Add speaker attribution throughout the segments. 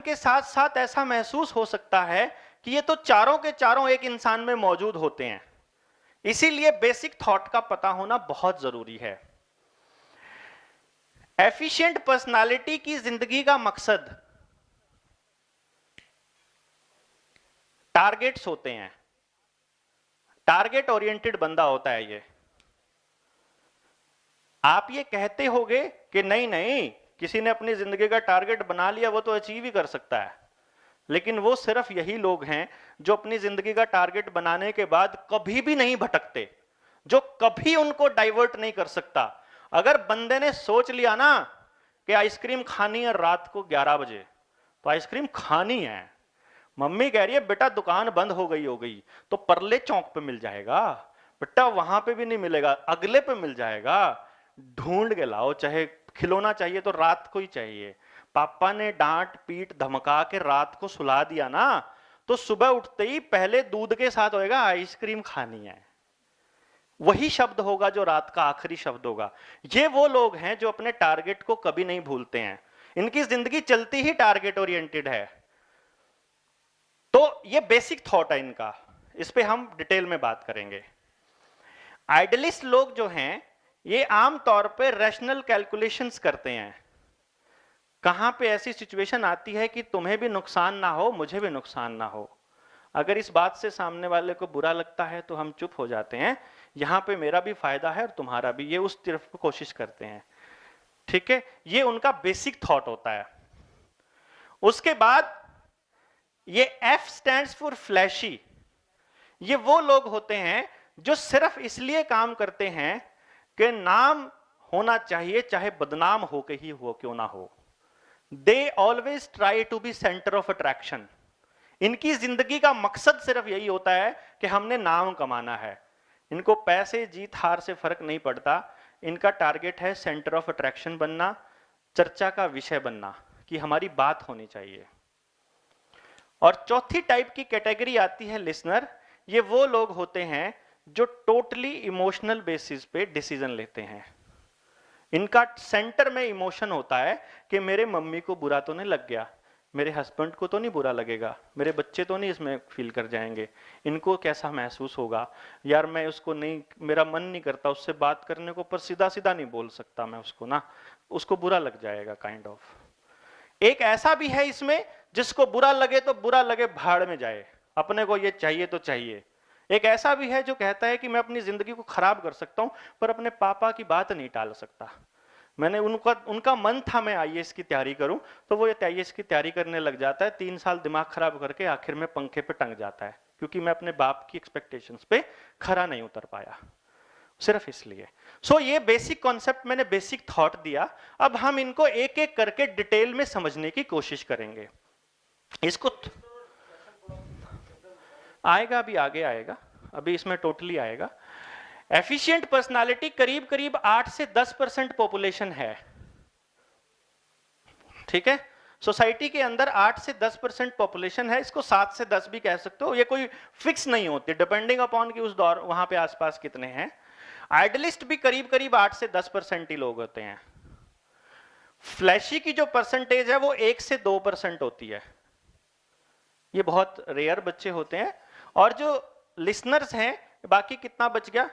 Speaker 1: के साथ साथ ऐसा महसूस हो सकता है कि ये तो चारों के चारों एक इंसान में मौजूद होते हैं। इसीलिए बेसिक थॉट का पता होना बहुत जरूरी है। एफिशिएंट पर्सनालिटी की जिंदगी का मकसद टारगेट्स होते हैं। टारगेट ओरिएंटेड बंदा होता है ये। आप ये कहते होगे कि नहीं नहीं, किसी ने अपनी जिंदगी का टारगेट बना लिया वो तो अचीव ही कर सकता है, लेकिन वो सिर्फ यही लोग हैं जो अपनी जिंदगी का टारगेट बनाने के बाद कभी भी नहीं भटकते, जो कभी उनको डाइवर्ट नहीं कर सकता। अगर बंदे ने सोच लिया ना कि आइसक्रीम खानी है रात को 11 बजे, तो आइसक्रीम खानी है। मम्मी कह रही है बेटा दुकान बंद हो गई तो परले चौक पे मिल जाएगा, बेटा वहां पे भी नहीं मिलेगा, अगले पे मिल जाएगा, ढूंढ के लाओ। चाहे खिलौना चाहिए तो रात को ही चाहिए। पापा ने डांट पीट धमका के रात को सुला दिया ना, तो सुबह उठते ही पहले दूध के साथ होएगा आइसक्रीम खानी है। वही शब्द होगा जो रात का आखिरी शब्द होगा। ये वो लोग हैं जो अपने टारगेट को कभी नहीं भूलते हैं। इनकी जिंदगी चलती ही टारगेट ओरिएंटेड है। तो ये बेसिक थॉट है इनका, इस पे हम डिटेल में बात करेंगे। आइडियलिस्ट लोग जो हैं ये आम तौर पे रैशनल कैलकुलेशंस करते हैं। कहां पे ऐसी सिचुएशन आती है कि तुम्हें भी नुकसान ना हो मुझे भी नुकसान ना हो। अगर इस बात से सामने वाले को बुरा लगता है तो हम चुप हो जाते हैं, यहां पे मेरा भी फायदा है और तुम्हारा भी, ये उस तरफ को कोशिश करते हैं। ठीक है, ये उनका बेसिक थॉट होता है। उसके बाद ये F स्टैंड्स फॉर फ्लैशी। ये वो लोग होते हैं जो सिर्फ इसलिए काम करते हैं कि नाम होना चाहिए, चाहे बदनाम हो के ही हो क्यों ना हो। They always try to be centre of attraction. इनकी जिंदगी का मकसद सिर्फ यही होता है कि हमने नाम कमाना है। इनको पैसे जीत हार से फर्क नहीं पड़ता। इनका टारगेट है सेंटर ऑफ अट्रैक्शन बनना, चर्चा का विषय बनना, कि हमारी बात होनी चाहिए। और चौथी टाइप की कैटेगरी आती है लिसनर। ये वो लोग होते हैं जो टोटली इमोशनल बेसिस पे डिसीजन लेते हैं। इनका सेंटर में इमोशन होता है कि मेरे मम्मी को बुरा तो नहीं लग गया, मेरे हस्बैंड को तो नहीं बुरा लगेगा, मेरे बच्चे तो नहीं इसमें फील कर जाएंगे, इनको कैसा महसूस होगा, यार मैं उसको नहीं, मेरा मन नहीं करता उससे बात करने को, पर सीधा सीधा नहीं बोल सकता मैं उसको ना, उसको बुरा लग जाएगा काइंड ऑफ। एक ऐसा भी है इसमें जिसको बुरा लगे तो बुरा लगे, भाड़ में जाए, अपने को ये चाहिए तो चाहिए। एक ऐसा भी है जो कहता है कि मैं अपनी जिंदगी को खराब कर सकता हूं पर अपने पापा की बात नहीं टाल सकता। मैंने उनका मन था मैं आईएएस की तैयारी करूं, तो वो ये आईएएस की तैयारी करने लग जाता है, 3 साल दिमाग खराब करके आखिर में पंखे पे टंग जाता है, क्योंकि मैं अपने बाप की एक्सपेक्टेशंस पे खरा नहीं उतर पाया, सिर्फ इसलिए। सो ये बेसिक कॉन्सेप्ट मैंने बेसिक थॉट दिया। अब हम इनको एक एक करके डिटेल में समझने की कोशिश करेंगे। इसको आएगा, अभी आगे आएगा, अभी इसमें टोटली आएगा। एफिशिएंट पर्सनालिटी करीब करीब 8 से 10% पॉपुलेशन है। ठीक है, सोसाइटी के अंदर 8 से 10% पॉपुलेशन है। इसको 7 से 10 भी कह सकते हो, ये कोई फिक्स नहीं होती, डिपेंडिंग अपॉन कि उस दौर वहां पे आसपास कितने हैं। आइडियलिस्ट भी करीब करीब 8 से 10% ही लोग होते हैं। फ्लैशी की जो परसेंटेज है वो 1 से 2% होती है, ये बहुत रेयर बच्चे होते हैं। और जो लिसनर्स हैं, बाकी कितना बच गया,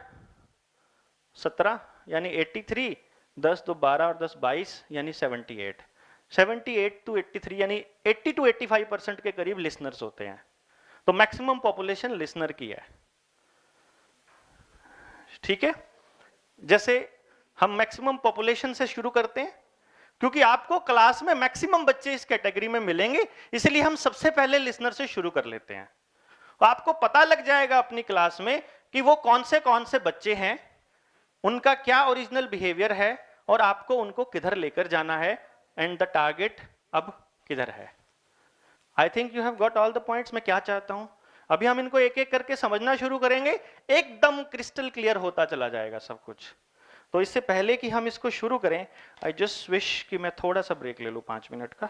Speaker 1: 17 यानी 83, 10 2 12 और 10 22 यानी 78 to 83 यानी 80 to 85% के करीब लिसनर्स होते हैं। तो मैक्सिमम पॉपुलेशन लिसनर की है। ठीक है, जैसे हम मैक्सिमम पॉपुलेशन से शुरू करते हैं, क्योंकि आपको क्लास में मैक्सिमम बच्चे इस कैटेगरी में मिलेंगे, इसलिए हम सबसे पहले लिसनर से शुरू कर लेते हैं। तो आपको पता लग जाएगा अपनी क्लास में कि वो कौन से बच्चे हैं, उनका क्या ओरिजिनल बिहेवियर है और आपको उनको किधर लेकर जाना है, एंड द टारगेट अब किधर है। I think you have got all the points. मैं क्या चाहता हूं, अभी हम इनको एक एक करके समझना शुरू करेंगे, एकदम क्रिस्टल क्लियर होता चला जाएगा सब कुछ। तो इससे पहले कि हम इसको शुरू करें, आई जस्ट विश कि मैं थोड़ा सा ब्रेक ले लूं 5 मिनट का।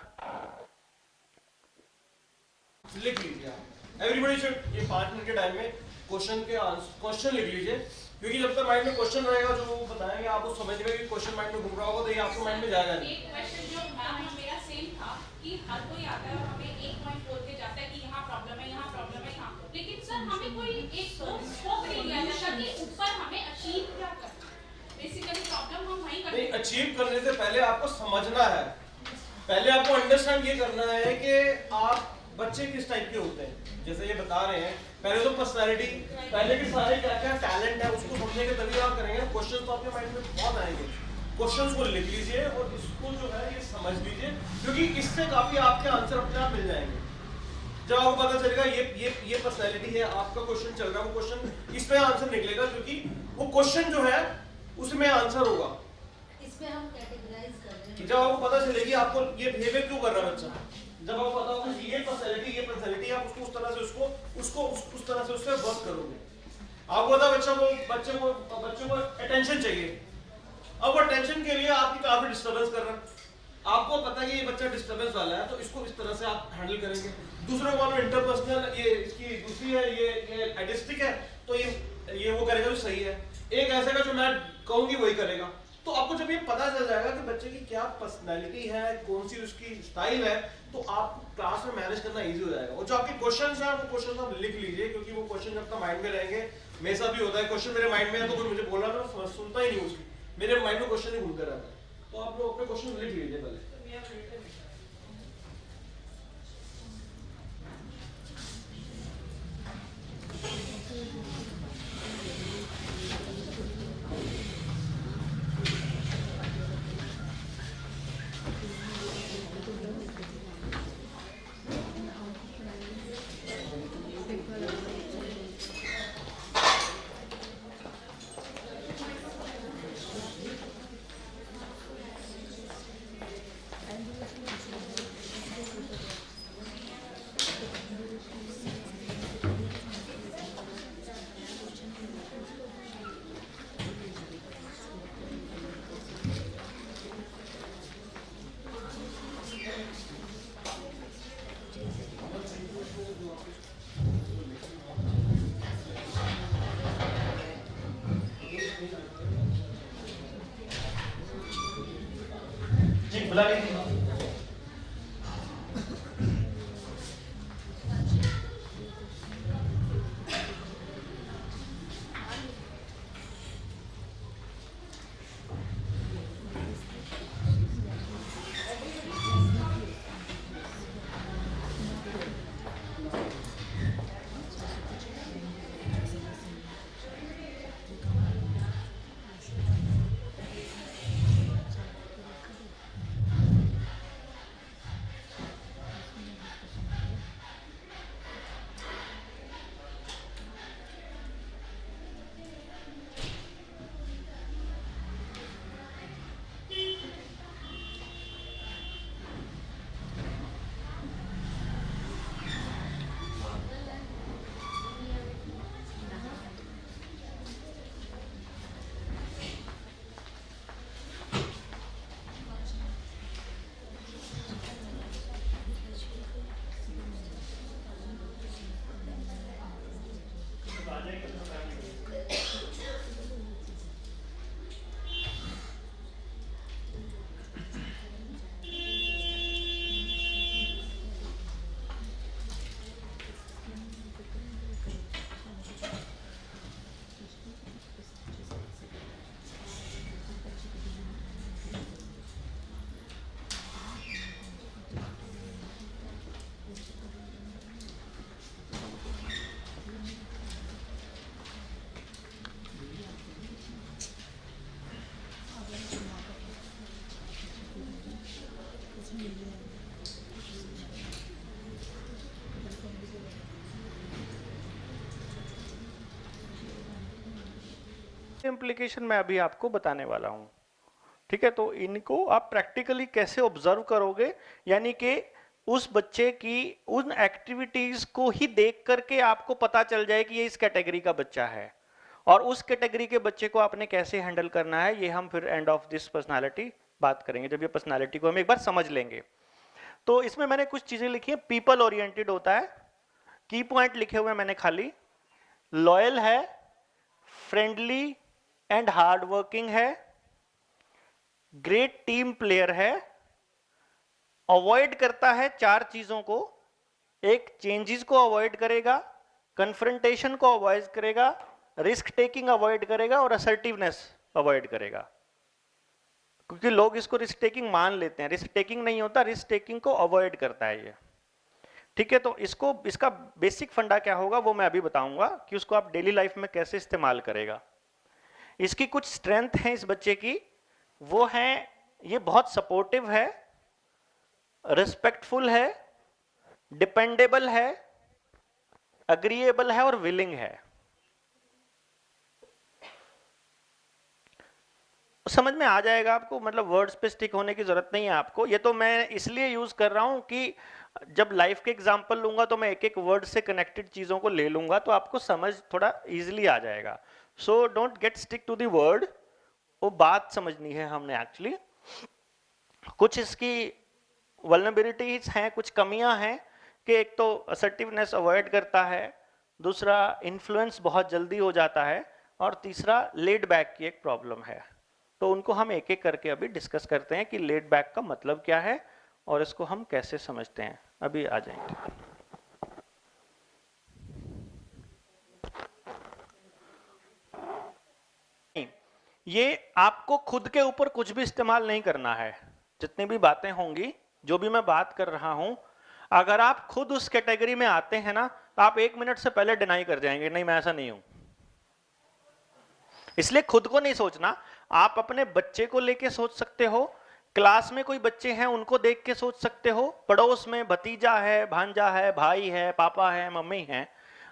Speaker 2: लिख लीजिए एवरीबॉडी शुड, ये 5 मिनट के टाइम में क्वेश्चन लिख लीजिए, क्योंकि जब तक माइंड में क्वेश्चन रहेगा जो वो बताएंगे आप उस समझ में कि क्वेश्चन माइंड में घूम रहा होगा तो ये आपको माइंड में जाएगा नहीं।
Speaker 3: एक क्वेश्चन जो मेरा सेम था कि हर कोई आता है और
Speaker 2: अचीव करने से पहले आपको समझना है, पहले आपको अंडरस्टैंड ये करना है कि आप बच्चे किस टाइप के होते हैं। जैसे ये बता रहे हैं, पहले तो पर्सनालिटी, पहले के सारे क्या क्या टैलेंट है उसको समझेंगे, तभी आप करेंगे। क्वेश्चन तो आपके माइंड में बहुत आएंगे, क्वेश्चंस को लिख लीजिए और इसको जो है ये समझ लीजिए, क्योंकि इससे काफी आपके आंसर अपने आप मिल जाएंगे। जब आपको पता चलेगा ये पर्सनैलिटी है, आपका क्वेश्चन चल रहा है, वो क्वेश्चन इसमें आंसर निकलेगा, क्योंकि वो क्वेश्चन जो है उसमें आंसर होगा।
Speaker 3: इसमें हम कैटेगराइज कर रहे हैं।
Speaker 2: जब आपको पता चलेगी आपको ये बिहेवियर क्यों कर रहा है बच्चा, जब आपको पता होगा ये पर्सनैलिटी आप उसको उस तरह से उस तरह से उससे वर्क करोगे। आपको पता बच्चे को अटेंशन चाहिए, अब वो अटेंशन के लिए आपकी काफी डिस्टर्बेंस कर रहा है, आपको पता है कि ये बच्चा डिस्टर्बेंस वाला है, तो इसको इस तरह से आप हैंडल करेंगे। दूसरे को मानो इंटरपर्सनल, ये इसकी दूसरी है, ये आर्टिस्टिक है, तो ये वो करेगा जो सही है। एक ऐसा का जो मैं कहूंगी वही करेगा। तो आपको जब ये पता चल जाएगा कि बच्चे की क्या पर्सनैलिटी है, कौन सी उसकी स्टाइल है, तो आप क्लास में मैनेज करना इजी हो जाएगा। और जो आपके क्वेश्चंस हैं वो क्वेश्चंस आप लिख लीजिए, क्योंकि वो क्वेश्चन जब तक माइंड में रहेंगे, मेरे साथ भी होता है, क्वेश्चन मेरे माइंड में है तो कोई मुझे बोल रहा है मैं सुनता ही नहीं, उसकी मेरे माइंड में क्वेश्चन ही घूमते रहता है। तो आप लोग अपने क्वेश्चन लिख लीजिए पहले। बुला लीजिए।
Speaker 1: इम्प्लीकेशन मैं अभी आपको बताने वाला हूं। ठीक है, तो इनको आप प्रैक्टिकली कैसे ऑब्जर्व करोगे, यानी कि उस बच्चे की उन एक्टिविटीज को ही देख करके आपको पता चल जाए कि ये इस कैटेगरी का बच्चा है, और उस कैटेगरी के बच्चे को आपने कैसे हैंडल करना है, ये हम फिर एंड ऑफ दिस पर्सनालिटी बात करेंगे, जब ये पर्सनालिटी को हम एक बार समझ लेंगे। तो इसमें मैंने कुछ चीजें लिखी है। पीपल ओरिएंटेड होता है, की पॉइंट लिखे हुए मैंने खाली, लॉयल है, फ्रेंडली एंड हार्ड वर्किंग है, ग्रेट टीम प्लेयर है, अवॉइड करता है 4 चीजों को, एक चेंजेस को अवॉइड करेगा, कन्फ्रंटेशन को अवॉइड करेगा, रिस्क टेकिंग अवॉइड करेगा और असर्टिवनेस अवॉइड करेगा। क्योंकि लोग इसको रिस्क टेकिंग मान लेते हैं, रिस्क टेकिंग नहीं होता, रिस्क टेकिंग को अवॉइड करता है ये। ठीक है, तो इसको इसका बेसिक फंडा क्या होगा वो मैं अभी बताऊंगा कि उसको आप डेली लाइफ में कैसे इस्तेमाल करेगा। इसकी कुछ स्ट्रेंथ है इस बच्चे की, वो है ये बहुत सपोर्टिव है, रिस्पेक्टफुल है, डिपेंडेबल है, अग्रीएबल है और विलिंग है। समझ में आ जाएगा आपको, मतलब वर्ड्स पे स्टिक होने की जरूरत नहीं है आपको। ये तो मैं इसलिए यूज कर रहा हूं कि जब लाइफ के एग्जांपल लूंगा तो मैं एक एक वर्ड से कनेक्टेड चीजों को ले लूंगा, तो आपको समझ थोड़ा इजीली आ जाएगा। So don't get stick to the word, वो बात समझनी है हमने एक्चुअली। कुछ इसकी वल्नरेबिलिटीज हैं, कुछ कमियां हैं कि एक तो असर्टिवनेस अवॉइड करता है, दूसरा इन्फ्लुएंस बहुत जल्दी हो जाता है, और तीसरा लेड बैक की एक प्रॉब्लम है। तो उनको हम एक एक करके अभी डिस्कस करते हैं कि लेड बैक का मतलब क्या है और इसको हम कैसे समझते हैं। अभी आ जाएंगे। ये आपको खुद के ऊपर कुछ भी इस्तेमाल नहीं करना है। जितनी भी बातें होंगी, जो भी मैं बात कर रहा हूं, अगर आप खुद उस कैटेगरी में आते हैं ना, तो आप 1 मिनट से पहले डिनाई कर जाएंगे, नहीं मैं ऐसा नहीं हूं। इसलिए खुद को नहीं सोचना, आप अपने बच्चे को लेके सोच सकते हो, क्लास में कोई बच्चे हैं उनको देख के सोच सकते हो, पड़ोस में भतीजा है, भांजा है, भाई है, पापा है, मम्मी है,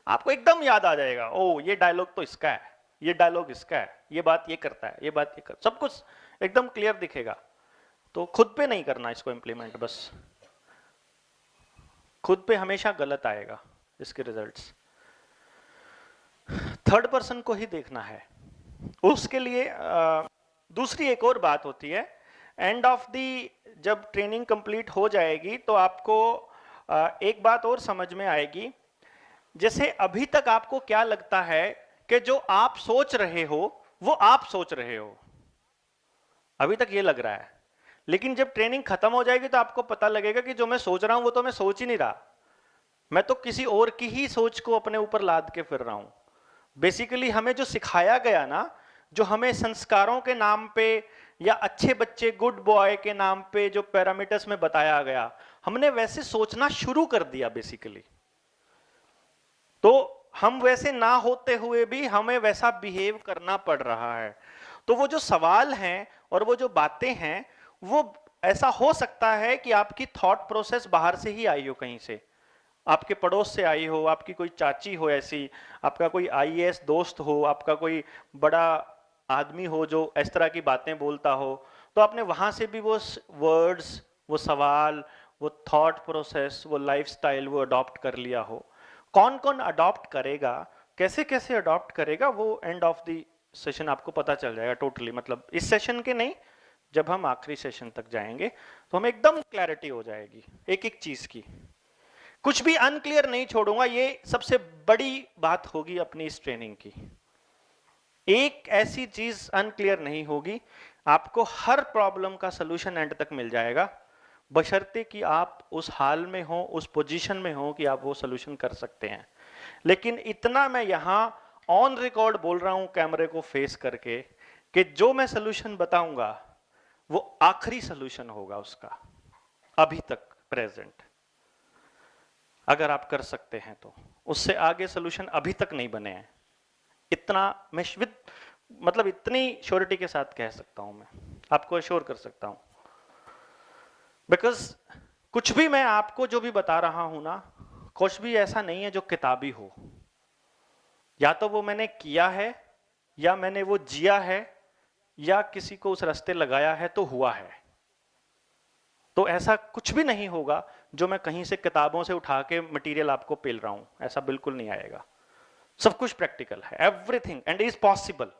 Speaker 1: आपको एकदम याद आ जाएगा, ओ ये डायलॉग तो इसका है, ये डायलॉग इसका है, ये बात ये करता है, ये बात ये कर, सब कुछ एकदम क्लियर दिखेगा। तो खुद पे नहीं करना इसको इम्प्लीमेंट, बस खुद पे हमेशा गलत आएगा इसके रिजल्ट्स। थर्ड पर्सन को ही देखना है। उसके लिए दूसरी एक और बात होती है, एंड ऑफ दी जब ट्रेनिंग कंप्लीट हो जाएगी तो आपको एक बात और समझ में आएगी। जैसे अभी तक आपको क्या लगता है कि जो आप सोच रहे हो वो आप सोच रहे हो, अभी तक ये लग रहा है, लेकिन जब ट्रेनिंग खत्म हो जाएगी तो आपको पता लगेगा कि जो मैं सोच रहा हूं वो तो मैं सोच ही नहीं रहा, मैं तो किसी और की ही सोच को अपने ऊपर लाद के फिर रहा हूं। बेसिकली हमें जो सिखाया गया ना, जो हमें संस्कारों के नाम पे या अच्छे बच्चे गुड बॉय के नाम पे जो पैरामीटर्स में बताया गया, हमने वैसे सोचना शुरू कर दिया बेसिकली। तो हम वैसे ना होते हुए भी हमें वैसा बिहेव करना पड़ रहा है। तो वो जो सवाल हैं और वो जो बातें हैं, वो ऐसा हो सकता है कि आपकी थॉट प्रोसेस बाहर से ही आई हो, कहीं से आपके पड़ोस से आई हो, आपकी कोई चाची हो ऐसी, आपका कोई आईएएस दोस्त हो, आपका कोई बड़ा आदमी हो जो इस तरह की बातें बोलता हो, तो आपने वहां से भी वो वर्ड्स, वो सवाल, वो थॉट प्रोसेस, वो लाइफस्टाइल वो अडॉप्ट कर लिया हो। कौन कौन अडॉप्ट करेगा, कैसे कैसे अडॉप्ट करेगा, वो एंड ऑफ द सेशन आपको पता चल जाएगा टोटली। मतलब इस सेशन के नहीं, जब हम आखिरी सेशन तक जाएंगे तो हमें एकदम क्लैरिटी हो जाएगी एक एक चीज की, कुछ भी अनक्लियर नहीं छोड़ूंगा। ये सबसे बड़ी बात होगी अपनी इस ट्रेनिंग की, एक ऐसी चीज अनक्लियर नहीं होगी। आपको हर प्रॉब्लम का सलूशन एंड तक मिल जाएगा, बशर्ते कि आप उस हाल में हो, उस पोजीशन में हो कि आप वो सलूशन कर सकते हैं। लेकिन इतना मैं यहां ऑन रिकॉर्ड बोल रहा हूं कैमरे को फेस करके कि जो मैं सलूशन बताऊंगा वो आखिरी सलूशन होगा उसका अभी तक प्रेजेंट, अगर आप कर सकते हैं तो। उससे आगे सलूशन अभी तक नहीं बने हैं, इतना मैं मतलब इतनी श्योरिटी के साथ कह सकता हूं, मैं आपको अश्योर कर सकता हूं। बिकॉज कुछ भी मैं आपको जो भी बता रहा हूं ना, कुछ भी ऐसा नहीं है जो किताबी हो, या तो वो मैंने किया है, या मैंने वो जिया है, या किसी को उस रास्ते लगाया है तो हुआ है। तो ऐसा कुछ भी नहीं होगा जो मैं कहीं से किताबों से उठा के मटेरियल आपको पेल रहा हूं, ऐसा बिल्कुल नहीं आएगा। सब कुछ प्रैक्टिकल है, एवरीथिंग एंड इज पॉसिबल।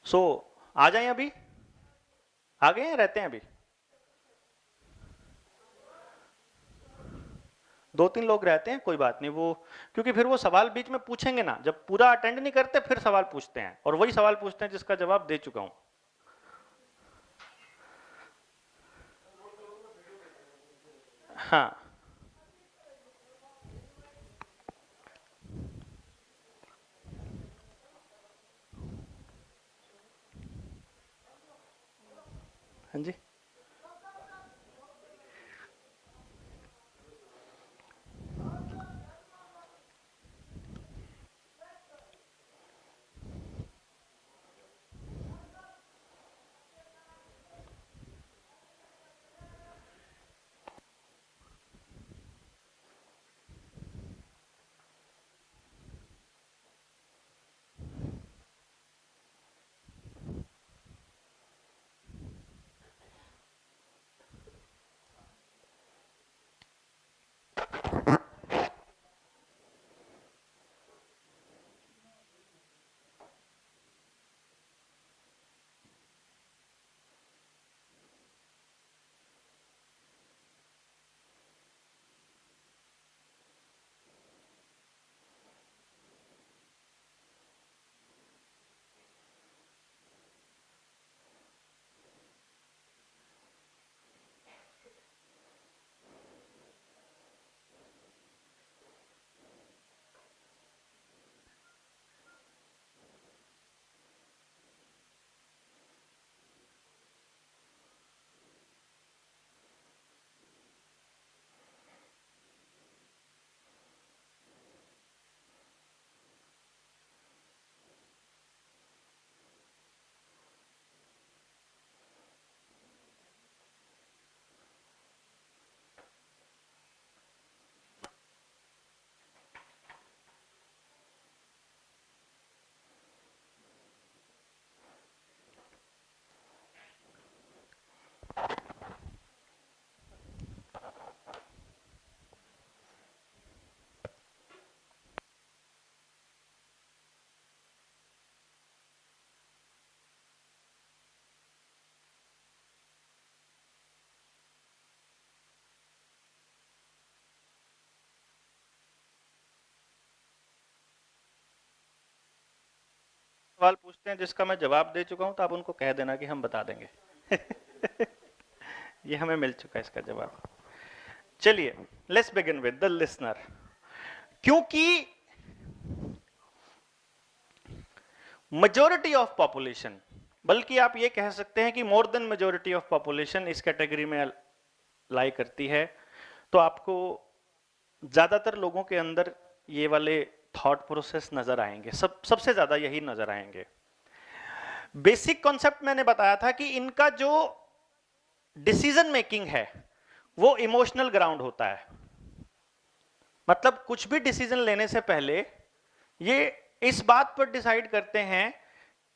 Speaker 1: सो आ जाएं, अभी आ गए हैं, रहते हैं अभी 2-3 लोग रहते हैं, कोई बात नहीं, वो क्योंकि फिर वो सवाल बीच में पूछेंगे ना, जब पूरा अटेंड नहीं करते फिर सवाल पूछते हैं, और वही सवाल पूछते हैं जिसका जवाब दे चुका हूं। हाँ, हाँ जी, सवाल पूछते हैं जिसका मैं जवाब दे चुका हूं, तो आप उनको कह देना कि हम बता देंगे। ये हमें मिल चुका है इसका जवाब। चलिए, let's begin with the listener. क्योंकि मेजॉरिटी ऑफ पॉपुलेशन, बल्कि आप ये कह सकते हैं कि more than majority of population इस कैटेगरी में लाई करती है, तो आपको ज्यादातर लोगों के अंदर ये वाले थॉट प्रोसेस नजर आएंगे, सबसे ज्यादा यही नजर आएंगे। बेसिक कॉन्सेप्ट मैंने बताया था कि इनका जो डिसीजन मेकिंग है वो इमोशनल ग्राउंड होता है। मतलब कुछ भी डिसीजन लेने से पहले ये इस बात पर डिसाइड करते हैं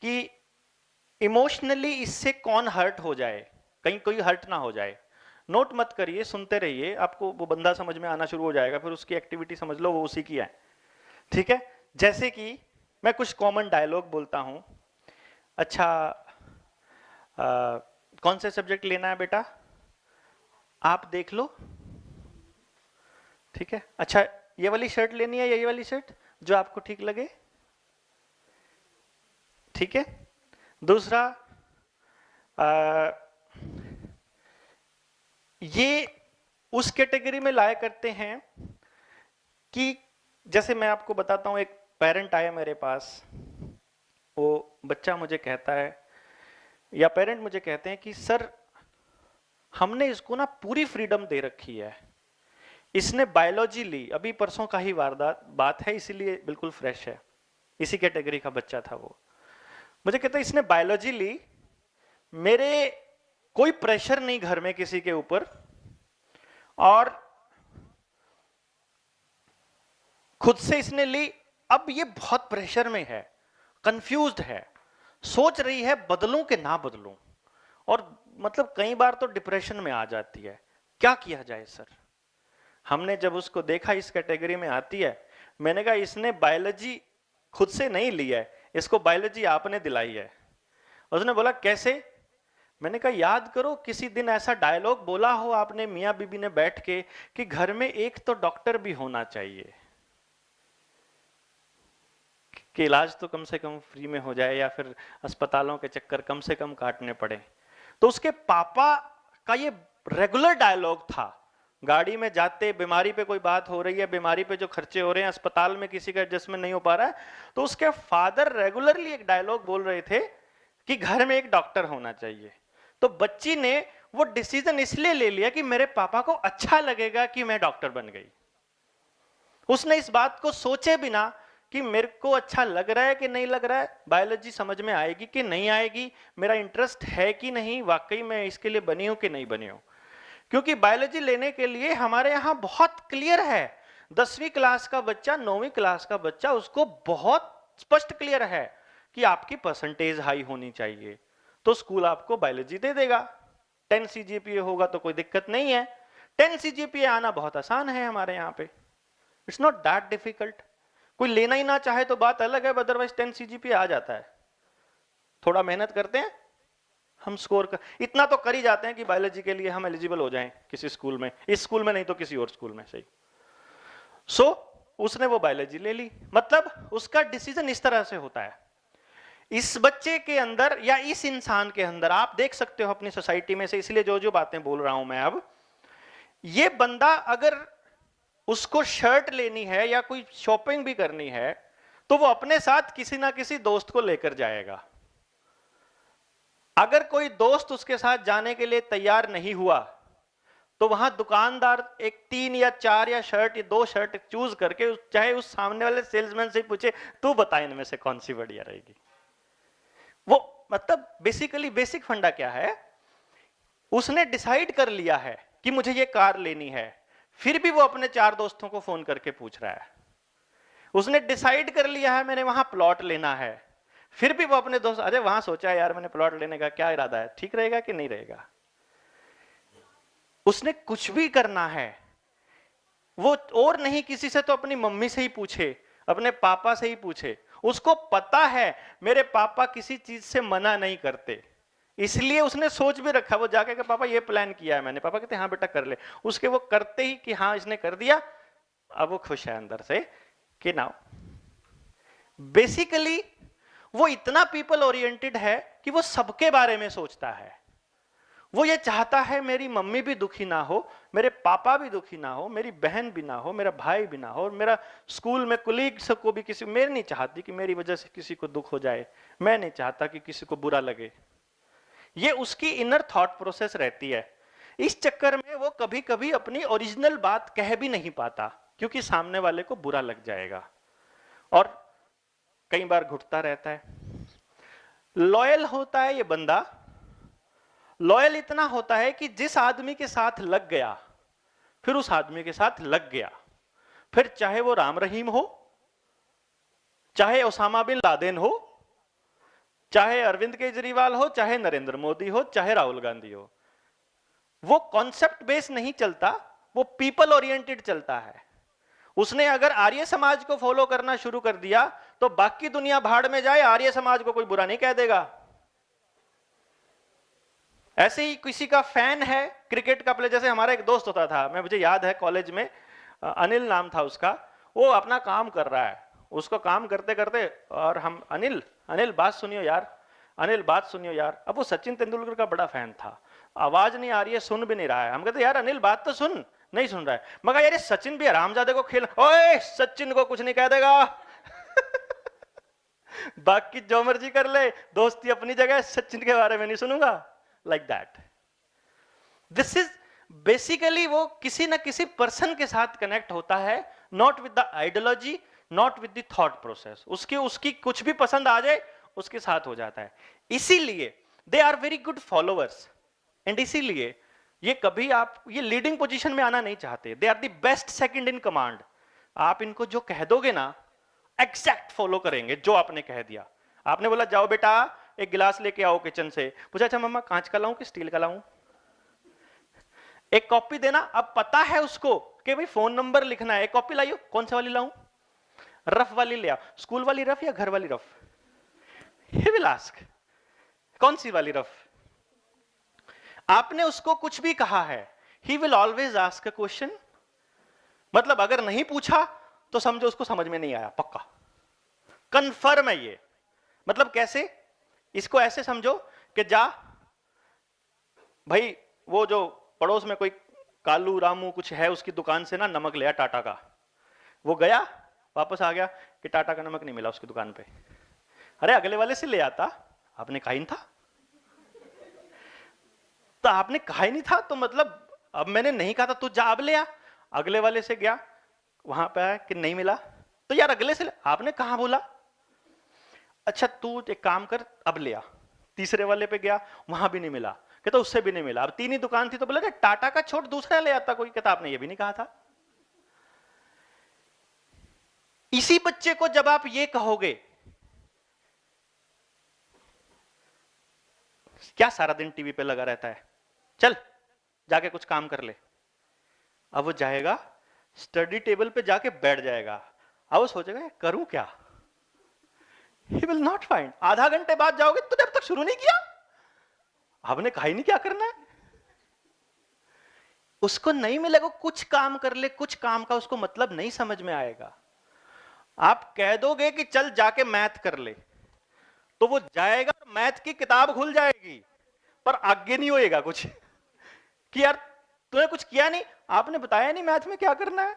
Speaker 1: कि इमोशनली इससे कौन हर्ट हो जाए, कहीं कोई हर्ट ना हो जाए। नोट मत करिए, सुनते रहिए, आपको वो बंदा समझ में आना शुरू हो जाएगा, फिर उसकी एक्टिविटी समझ लो वो उसी की है। ठीक है, जैसे कि मैं कुछ कॉमन डायलॉग बोलता हूं। अच्छा, कौन से सब्जेक्ट लेना है बेटा, आप देख लो। ठीक है, अच्छा ये वाली शर्ट लेनी है या ये वाली शर्ट, जो आपको ठीक लगे। ठीक है, दूसरा ये उस कैटेगरी में लाया करते हैं कि जैसे मैं आपको बताता हूं, एक पेरेंट आया मेरे पास, वो बच्चा मुझे कहता है या पेरेंट मुझे कहते हैं कि सर हमने इसको ना पूरी फ्रीडम दे रखी है, इसने बायोलॉजी ली, अभी परसों का ही वारदात बात है इसीलिए बिल्कुल फ्रेश है, इसी कैटेगरी का बच्चा था वो। मुझे कहता है इसने बायोलॉजी ली, मेरे कोई प्रेशर नहीं घर में किसी के ऊपर, और खुद से इसने ली, अब ये बहुत प्रेशर में है, कंफ्यूज्ड है, सोच रही है बदलूं कि ना बदलूं, और मतलब कई बार तो डिप्रेशन में आ जाती है, क्या किया जाए सर। हमने जब उसको देखा इस कैटेगरी में आती है, मैंने कहा इसने बायोलॉजी खुद से नहीं ली है, इसको बायोलॉजी आपने दिलाई है। उसने बोला कैसे। मैंने कहा याद करो किसी दिन ऐसा डायलॉग बोला हो आपने मियां बीबी ने बैठ के कि घर में एक तो डॉक्टर भी होना चाहिए कि इलाज तो कम से कम फ्री में हो जाए या फिर अस्पतालों के चक्कर कम से कम काटने पड़े। तो उसके पापा का ये रेगुलर डायलॉग था, गाड़ी में जाते, बीमारी पे कोई बात हो रही है, बीमारी पे जो खर्चे हो रहे हैं, अस्पताल में किसी का एडजस्टमेंट नहीं हो पा रहा है, तो उसके फादर रेगुलरली एक डायलॉग बोल रहे थे कि घर में एक डॉक्टर होना चाहिए। तो बच्ची ने वो डिसीजन इसलिए ले लिया कि मेरे पापा को अच्छा लगेगा कि मैं डॉक्टर बन गई। उसने इस बात को सोचे बिना कि मेरे को अच्छा लग रहा है कि नहीं लग रहा है, बायोलॉजी समझ में आएगी कि नहीं आएगी, मेरा इंटरेस्ट है कि नहीं, वाकई मैं इसके लिए बनी हूं कि नहीं बनी हूं। क्योंकि बायोलॉजी लेने के लिए हमारे यहां बहुत क्लियर है, 10वीं क्लास का बच्चा, 9वीं क्लास का बच्चा, उसको बहुत स्पष्ट क्लियर है कि आपकी परसेंटेज हाई होनी चाहिए, तो स्कूल आपको बायोलॉजी दे देगा। 10 CGPA होगा तो कोई दिक्कत नहीं है। 10 CGPA आना बहुत आसान है हमारे यहाँ पे, इट्स नॉट दैट डिफिकल्ट। कोई लेना ही ना चाहे तो बात अलग है, अदरवाइज 10 CGPA आ जाता है। थोड़ा मेहनत करते हैं हम, स्कोर कर इतना तो कर ही जाते हैं कि बायोलॉजी के लिए हम एलिजिबल हो जाएं किसी स्कूल में, इस स्कूल में नहीं तो किसी और स्कूल में। सही। सो उसने वो बायोलॉजी ले ली, मतलब उसका डिसीजन इस तरह से होता है। इस बच्चे के अंदर या इस इंसान के अंदर आप देख सकते हो अपनी सोसाइटी में से, इसलिए जो जो बातें बोल रहा हूं मैं अब, ये बंदा अगर उसको शर्ट लेनी है या कोई शॉपिंग भी करनी है तो वो अपने साथ किसी ना किसी दोस्त को लेकर जाएगा। अगर कोई दोस्त उसके साथ जाने के लिए तैयार नहीं हुआ तो वहां दुकानदार एक 3 या 4 या शर्ट या 2 शर्ट चूज करके, चाहे उस सामने वाले सेल्समैन से पूछे तू बता इनमें से कौन सी बढ़िया रहेगी। वो मतलब बेसिकली बेसिक फंडा क्या है, उसने डिसाइड कर लिया है कि मुझे ये कार लेनी है, फिर भी वो अपने 4 दोस्तों को फोन करके पूछ रहा है। उसने डिसाइड कर लिया है मैंने वहां प्लॉट लेना है, फिर भी वो अपने दोस्त, अरे वहां सोचा है यार मैंने प्लॉट लेने का, क्या इरादा है, ठीक रहेगा कि नहीं रहेगा। उसने कुछ भी करना है वो और नहीं किसी से तो अपनी मम्मी से ही पूछे, अपने पापा से ही पूछे। उसको पता है मेरे पापा किसी चीज से मना नहीं करते, इसलिए उसने सोच भी रखा। वो जाके कि पापा ये प्लान किया है मैंने, पापा कहते हाँ बेटा कर ले। उसके वो करते ही कि हाँ इसने कर दिया, अब वो खुश है अंदर से कि नाउ। बेसिकली वो इतना पीपल ओरिएंटेड है कि वो सबके बारे में सोचता है। वो ये चाहता है मेरी मम्मी भी दुखी ना हो, मेरे पापा भी दुखी ना हो, मेरी बहन भी ना हो, मेरा भाई भी ना हो, और मेरा स्कूल में कुलीग्स को भी किसी, मैं नहीं चाहती कि मेरी वजह से किसी को दुख हो जाए, मैं नहीं चाहता कि किसी को बुरा लगे। ये उसकी इनर थॉट प्रोसेस रहती है। इस चक्कर में वो कभी कभी अपनी ओरिजिनल बात कह भी नहीं पाता क्योंकि सामने वाले को बुरा लग जाएगा, और कई बार घुटता रहता है। लॉयल होता है ये बंदा, लॉयल इतना होता है कि जिस आदमी के साथ लग गया फिर उस आदमी के साथ लग गया, फिर चाहे वो राम रहीम हो, चाहे ओसामा बिन लादेन हो, चाहे अरविंद केजरीवाल हो, चाहे नरेंद्र मोदी हो, चाहे राहुल गांधी हो। वो कॉन्सेप्ट बेस नहीं चलता, वो पीपल ओरिएंटेड चलता है। उसने अगर आर्य समाज को फॉलो करना शुरू कर दिया तो बाकी दुनिया भाड़ में जाए, आर्य समाज को कोई बुरा नहीं कह देगा। ऐसे ही किसी का फैन है क्रिकेट का प्लेयर, जैसे हमारा एक दोस्त होता था, मैं मुझे याद है कॉलेज में, अनिल नाम था उसका, वो अपना काम कर रहा है, उसको काम करते करते, और हम अनिल अनिल बात सुनियो यार, अनिल बात सुनियो यार। अब वो सचिन तेंदुलकर का बड़ा फैन था, आवाज नहीं आ रही है, सुन भी नहीं रहा है। हम कहते यार अनिल बात तो सुन, नहीं सुन रहा है। मगर यार सचिन भी हरामजादे को खेल, ओए सचिन को कुछ नहीं कह देगा बाकी जो मर्जी कर ले, दोस्ती अपनी जगह, सचिन के बारे में नहीं सुनूंगा। Like that, this is basically वो किसी ना किसी पर्सन के साथ कनेक्ट होता है, not with the ideology, not with the thought process. उसकी कुछ भी पसंद आ जाए उसके साथ हो जाता है। इसीलिए they are very good followers, and इसीलिए ये कभी आप ये लीडिंग पोजीशन में आना नहीं चाहते। They are the best second in command. आप इनको जो कह दोगे ना एग्जैक्ट फॉलो करेंगे, जो आपने कह दिया। आपने बोला जाओ बेटा एक गिलास लेके आओ किचन से, पूछा अच्छा मम्मा कांच का लाऊं कि स्टील का लाऊं, एक कॉपी देना। अब पता है उसको कि भाई फोन नंबर लिखना है, एक कॉपी लाइयो, कौन सा वाली लाऊं, रफ वाली ले आओ, स्कूल वाली रफ या घर वाली रफ, ही विल आस्क कौन सी वाली रफ। आपने उसको कुछ भी कहा है, he will always ask a question. मतलब अगर नहीं पूछा तो समझो उसको समझ में नहीं आया, पक्का कंफर्म है ये। मतलब कैसे, इसको ऐसे समझो कि जा भाई वो जो पड़ोस में कोई कालू रामू कुछ है, उसकी दुकान से ना नमक लिया टाटा का, वो गया वापस आ गया कि टाटा का नमक नहीं मिला उसकी दुकान पे। अरे अगले वाले से ले आता, आपने कहा ही था। तो आपने कहा ही नहीं था, तो मतलब अब मैंने नहीं कहा था तू जा अब ले आ। अगले वाले से गया, वहां पे आया कि नहीं मिला, तो यार अगले से आपने कहा बोला। अच्छा तू एक काम कर अब ले आ। तीसरे वाले पे गया, वहां भी नहीं मिला, कहता उससे भी नहीं मिला। अब 3 ही दुकान थी, तो बोला टाटा का छोड़ दूसरा ले आता कोई, कहता आपने ये भी नहीं कहा था। इसी बच्चे को जब आप ये कहोगे, क्या सारा दिन टीवी पे लगा रहता है, चल जाके कुछ काम कर ले, अब वो जाएगा स्टडी टेबल पे जाके बैठ जाएगा। अब वो सोचेगा करूं क्या, ही विल नॉट फाइंड। आधा घंटे बाद जाओगे, तूने अब तक शुरू नहीं किया, आपने कहा ही नहीं क्या करना है। उसको नहीं मिलेगा, कुछ काम कर ले, कुछ काम का उसको मतलब नहीं समझ में आएगा। आप कह दोगे कि चल जाके मैथ कर ले, तो वो जाएगा और मैथ की किताब खुल जाएगी, पर आगे नहीं होएगा कुछ कि यार तूने कुछ किया नहीं, आपने बताया नहीं मैथ में क्या करना है।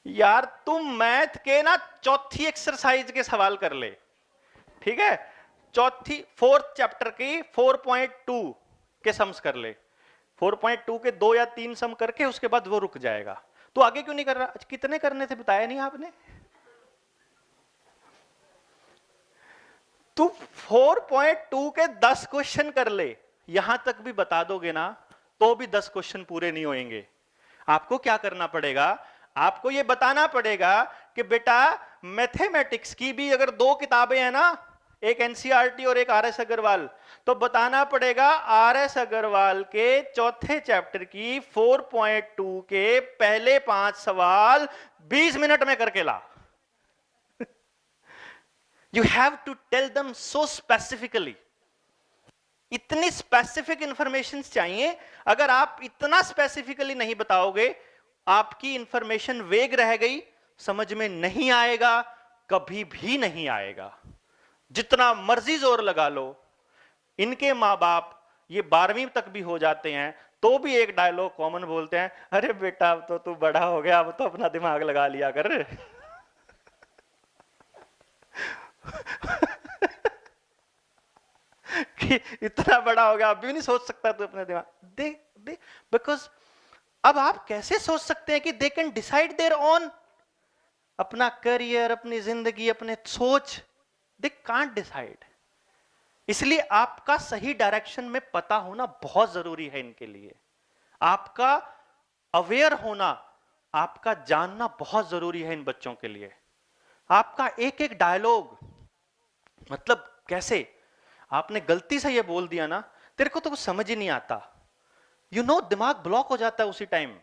Speaker 1: यार तुम मैथ के ना चौथी एक्सरसाइज के सवाल कर ले, ठीक है, चौथी 4th चैप्टर की 4.2 के सम्स कर ले। 4.2 के 2 या 3 सम करके उसके बाद वो रुक जाएगा। तो आगे क्यों नहीं कर रहा, कितने करने थे बताया नहीं आपने। तू 4.2 के 10 क्वेश्चन कर ले, यहां तक भी बता दोगे ना, तो भी 10 क्वेश्चन पूरे नहीं होंगे। आपको क्या करना पड़ेगा, आपको यह बताना पड़ेगा कि बेटा मैथमेटिक्स की भी अगर 2 किताबें हैं ना, एक एनसीईआरटी और एक आरएस अग्रवाल, तो बताना पड़ेगा आरएस अग्रवाल के चौथे चैप्टर की 4.2 के पहले 5 सवाल 20 मिनट में करके ला। You have to tell them so specifically. इतनी स्पेसिफिक इंफॉर्मेशन चाहिए। अगर आप इतना स्पेसिफिकली नहीं बताओगे, आपकी इंफॉर्मेशन वेग रह गई, समझ में नहीं आएगा, कभी भी नहीं आएगा। जितना मर्जी जोर लगा लो। इनके माँ बाप ये 12वीं तक भी हो जाते हैं, तो भी एक डायलॉग कॉमन बोलते हैं, अरे बेटा अब तो तू बड़ा हो गया, अब तो अपना दिमाग लगा लिया कर। कि इतना बड़ा हो गया अब भी नहीं सोच सकता तू अपने दिमाग दे बिकॉज अब आप कैसे सोच सकते हैं कि they can decide their own, अपना करियर, अपनी जिंदगी, अपने सोच, दे कांट डिसाइड। इसलिए आपका सही डायरेक्शन में पता होना बहुत जरूरी है इनके लिए। आपका अवेयर होना, आपका जानना बहुत जरूरी है इन बच्चों के लिए। आपका एक एक डायलॉग, मतलब कैसे आपने गलती से ये बोल दिया ना, तेरे को तो कुछ समझ ही नहीं आता, यू नो, दिमाग ब्लॉक हो जाता है उसी टाइम।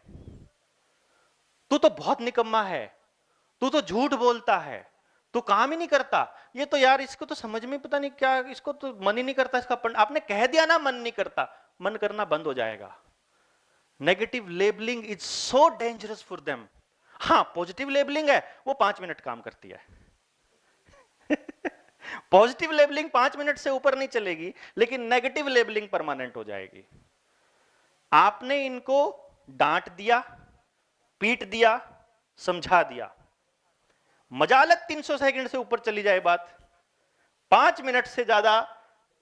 Speaker 1: तू तो बहुत निकम्मा है, तू तो झूठ बोलता है, तू काम ही नहीं करता, ये तो यार इसको तो समझ में पता नहीं क्या, इसको तो मन ही नहीं करता इसका आपने कह दिया ना मन नहीं करता, मन करना बंद हो जाएगा। Negative labelling is so dangerous for them. हाँ, पॉजिटिव लेबलिंग है वो 5 मिनट काम करती है। पॉजिटिव लेबलिंग 5 मिनट से ऊपर नहीं चलेगी, लेकिन नेगेटिव लेबलिंग परमानेंट हो जाएगी। आपने इनको डांट दिया, पीट दिया, समझा दिया, मजालत 300 सेकंड से ऊपर चली जाए बात, 5 मिनट से ज्यादा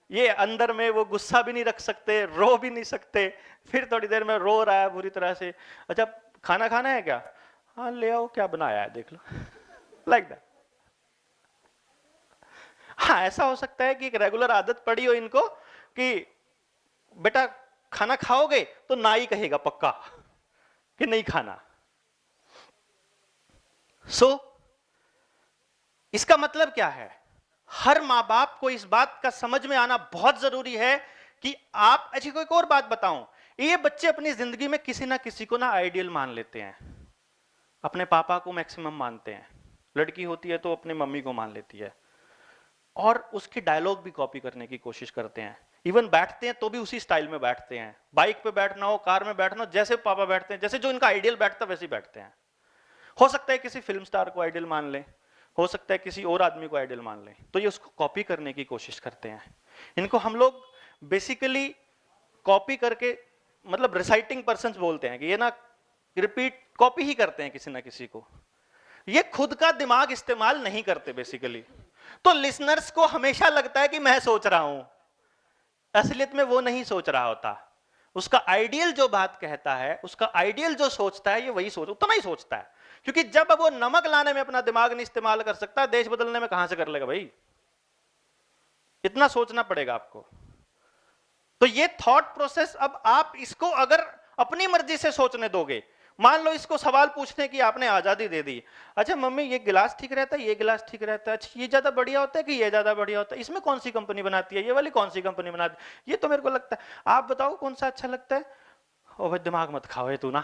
Speaker 1: ये अंदर में वो गुस्सा भी नहीं रख सकते, रो भी नहीं सकते। फिर थोड़ी देर में रो रहा है बुरी तरह से, अच्छा खाना खाना है क्या, हाँ ले आओ, क्या बनाया है देख लो, लाइक दैट। हाँ, ऐसा हो सकता है कि एक रेगुलर आदत पड़ी हो इनको कि बेटा खाना खाओगे, तो ना ही कहेगा पक्का कि नहीं खाना। इसका मतलब क्या है, हर मां बाप को इस बात का समझ में आना बहुत जरूरी है कि आप, अच्छी कोई और बात बताऊं, ये बच्चे अपनी जिंदगी में किसी ना किसी को ना आइडियल मान लेते हैं। अपने पापा को मैक्सिमम मानते हैं, लड़की होती है तो अपने मम्मी को मान लेती है, और उसकी डायलॉग भी कॉपी करने की कोशिश करते हैं। इवन बैठते हैं तो भी उसी स्टाइल में बैठते हैं, बाइक पे बैठना हो, कार में बैठना हो, जैसे पापा बैठते हैं, जैसे जो इनका आइडियल बैठता है वैसे ही बैठते हैं। हो सकता है किसी फिल्म स्टार को आइडियल मान लें, हो सकता है किसी और आदमी को आइडियल मान लें, तो ये उसको कॉपी करने की कोशिश करते हैं। इनको हम लोग बेसिकली कॉपी करके, मतलब रिसाइटिंग पर्सन्स बोलते हैं कि ये ना रिपीट कॉपी ही करते हैं किसी ना किसी को, ये खुद का दिमाग इस्तेमाल नहीं करते बेसिकली। तो लिसनर्स को हमेशा लगता है कि मैं सोच रहा हूं, असलियत में वो नहीं सोच रहा होता। उसका आइडियल जो बात कहता है, उसका आइडियल जो सोचता है, ये वही सोच, उतना ही सोचता है। क्योंकि जब वो नमक लाने में अपना दिमाग नहीं इस्तेमाल कर सकता, देश बदलने में कहां से कर लेगा भाई? इतना सोचना पड़ेगा आपको। तो ये थॉट प्रोसेस, अब आप इसको अगर अपनी मर्जी से सोचने दोगे, मान लो इसको सवाल पूछने की आपने आजादी दे दी, अच्छा मम्मी ये गिलास ठीक रहता है, ये गिलास ठीक रहता है, अच्छा ये ज्यादा बढ़िया होता है कि ये ज्यादा बढ़िया होता है, इसमें कौन सी कंपनी बनाती है, ये वाली कौन सी कंपनी बनाती है, ये तो मेरे को लगता है, आप बताओ कौन सा अच्छा लगता है। ओ भाई दिमाग मत खाओ तू ना,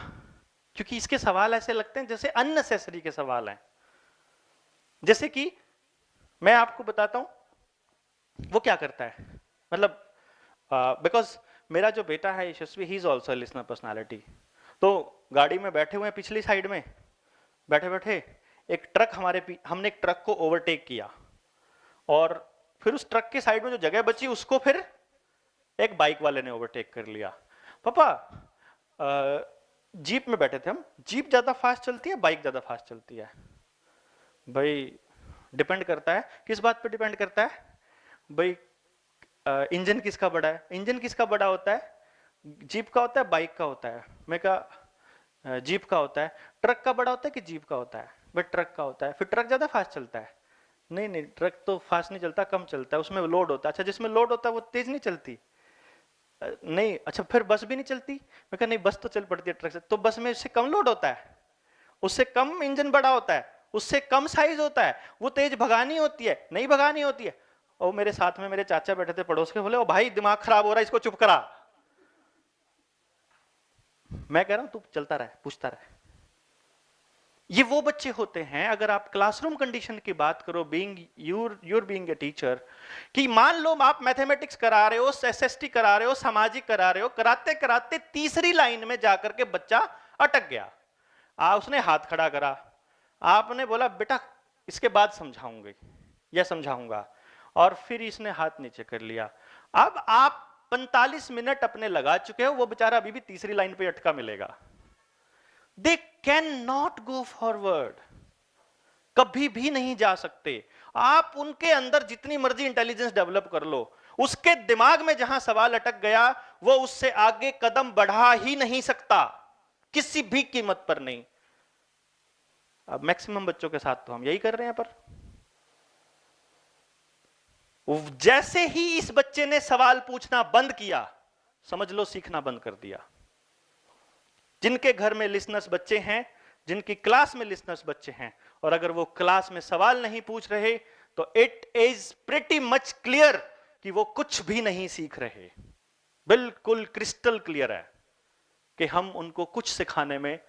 Speaker 1: क्योंकि इसके सवाल ऐसे लगते हैं जैसे अननेसेसरी के सवाल हैं। जैसे कि मैं आपको बताता हूं वो क्या करता है, मतलब बिकॉज मेरा जो बेटा है Yashasvi, he is also listener personality. तो गाड़ी में बैठे हुए हैं, पिछली साइड में बैठे बैठे एक ट्रक हमने एक ट्रक को ओवरटेक किया, और फिर उस ट्रक के साइड में जो जगह बची उसको फिर एक बाइक वाले ने ओवरटेक कर लिया। पापा जीप में बैठे थे हम, जीप ज्यादा फास्ट चलती है बाइक ज्यादा फास्ट चलती है? भाई डिपेंड करता है, किस बात पे डिपेंड करता है भाई? इंजन किसका बड़ा है? इंजन किसका बड़ा होता है? जीप का होता है बाइक का होता है? मैं कहा जीप का होता है। ट्रक का बड़ा होता है कि जीप का होता है? भाई ट्रक का होता है। फिर ट्रक ज्यादा फास्ट चलता है? नहीं नहीं, ट्रक तो फास्ट नहीं चलता, कम चलता है, उसमें लोड होता है। अच्छा जिसमें लोड होता है वो तेज नहीं चलती? नहीं। अच्छा फिर बस भी नहीं चलती? मैं कहा नहीं, बस तो चल पड़ती है ट्रक से। तो बस में उससे कम लोड होता है, उससे कम इंजन बड़ा होता है, उससे कम साइज होता है, वो तेज भगानी होती है? नहीं भगानी होती है। और मेरे साथ में मेरे चाचा बैठे थे पड़ोस के, बोले ओ भाई दिमाग खराब हो रहा है, इसको चुप करा। मैं कह रहा हूं तू चलता रहे, पूछता रहे। ये वो बच्चे होते हैं, अगर आप क्लासरूम कंडीशन की बात करो, being your being a teacher, कि मान लो आप मैथमेटिक्स करा रहे हो, एसएसटी करा रहे हो, सामाजिक करा रहे हो, कराते कराते तीसरी लाइन में जाकर के बच्चा अटक गया। उसने हाथ खड़ा करा, आपने बोला बेटा इसके बाद समझाऊंगी या समझाऊंगा, और फिर इसने हाथ नीचे कर लिया। अब आप 45 मिनट अपने लगा चुके हो, वो बेचारा अभी भी तीसरी लाइन पे अटका मिलेगा। They can not go forward, कभी भी नहीं जा सकते। आप उनके अंदर जितनी मर्जी इंटेलिजेंस डेवलप कर लो, उसके दिमाग में जहां सवाल अटक गया वो उससे आगे कदम बढ़ा ही नहीं सकता, किसी भी कीमत पर नहीं। अब मैक्सिमम बच्चों के साथ तो हम यही कर रहे हैं, पर जैसे ही इस बच्चे ने सवाल पूछना बंद किया, समझ लो सीखना बंद कर दिया। जिनके घर में लिसनर्स बच्चे हैं, जिनकी क्लास में लिसनर्स बच्चे हैं, और अगर वो क्लास में सवाल नहीं पूछ रहे, तो it is pretty much clear कि वो कुछ भी नहीं सीख रहे। बिल्कुल क्रिस्टल क्लियर है कि हम उनको कुछ सिखाने में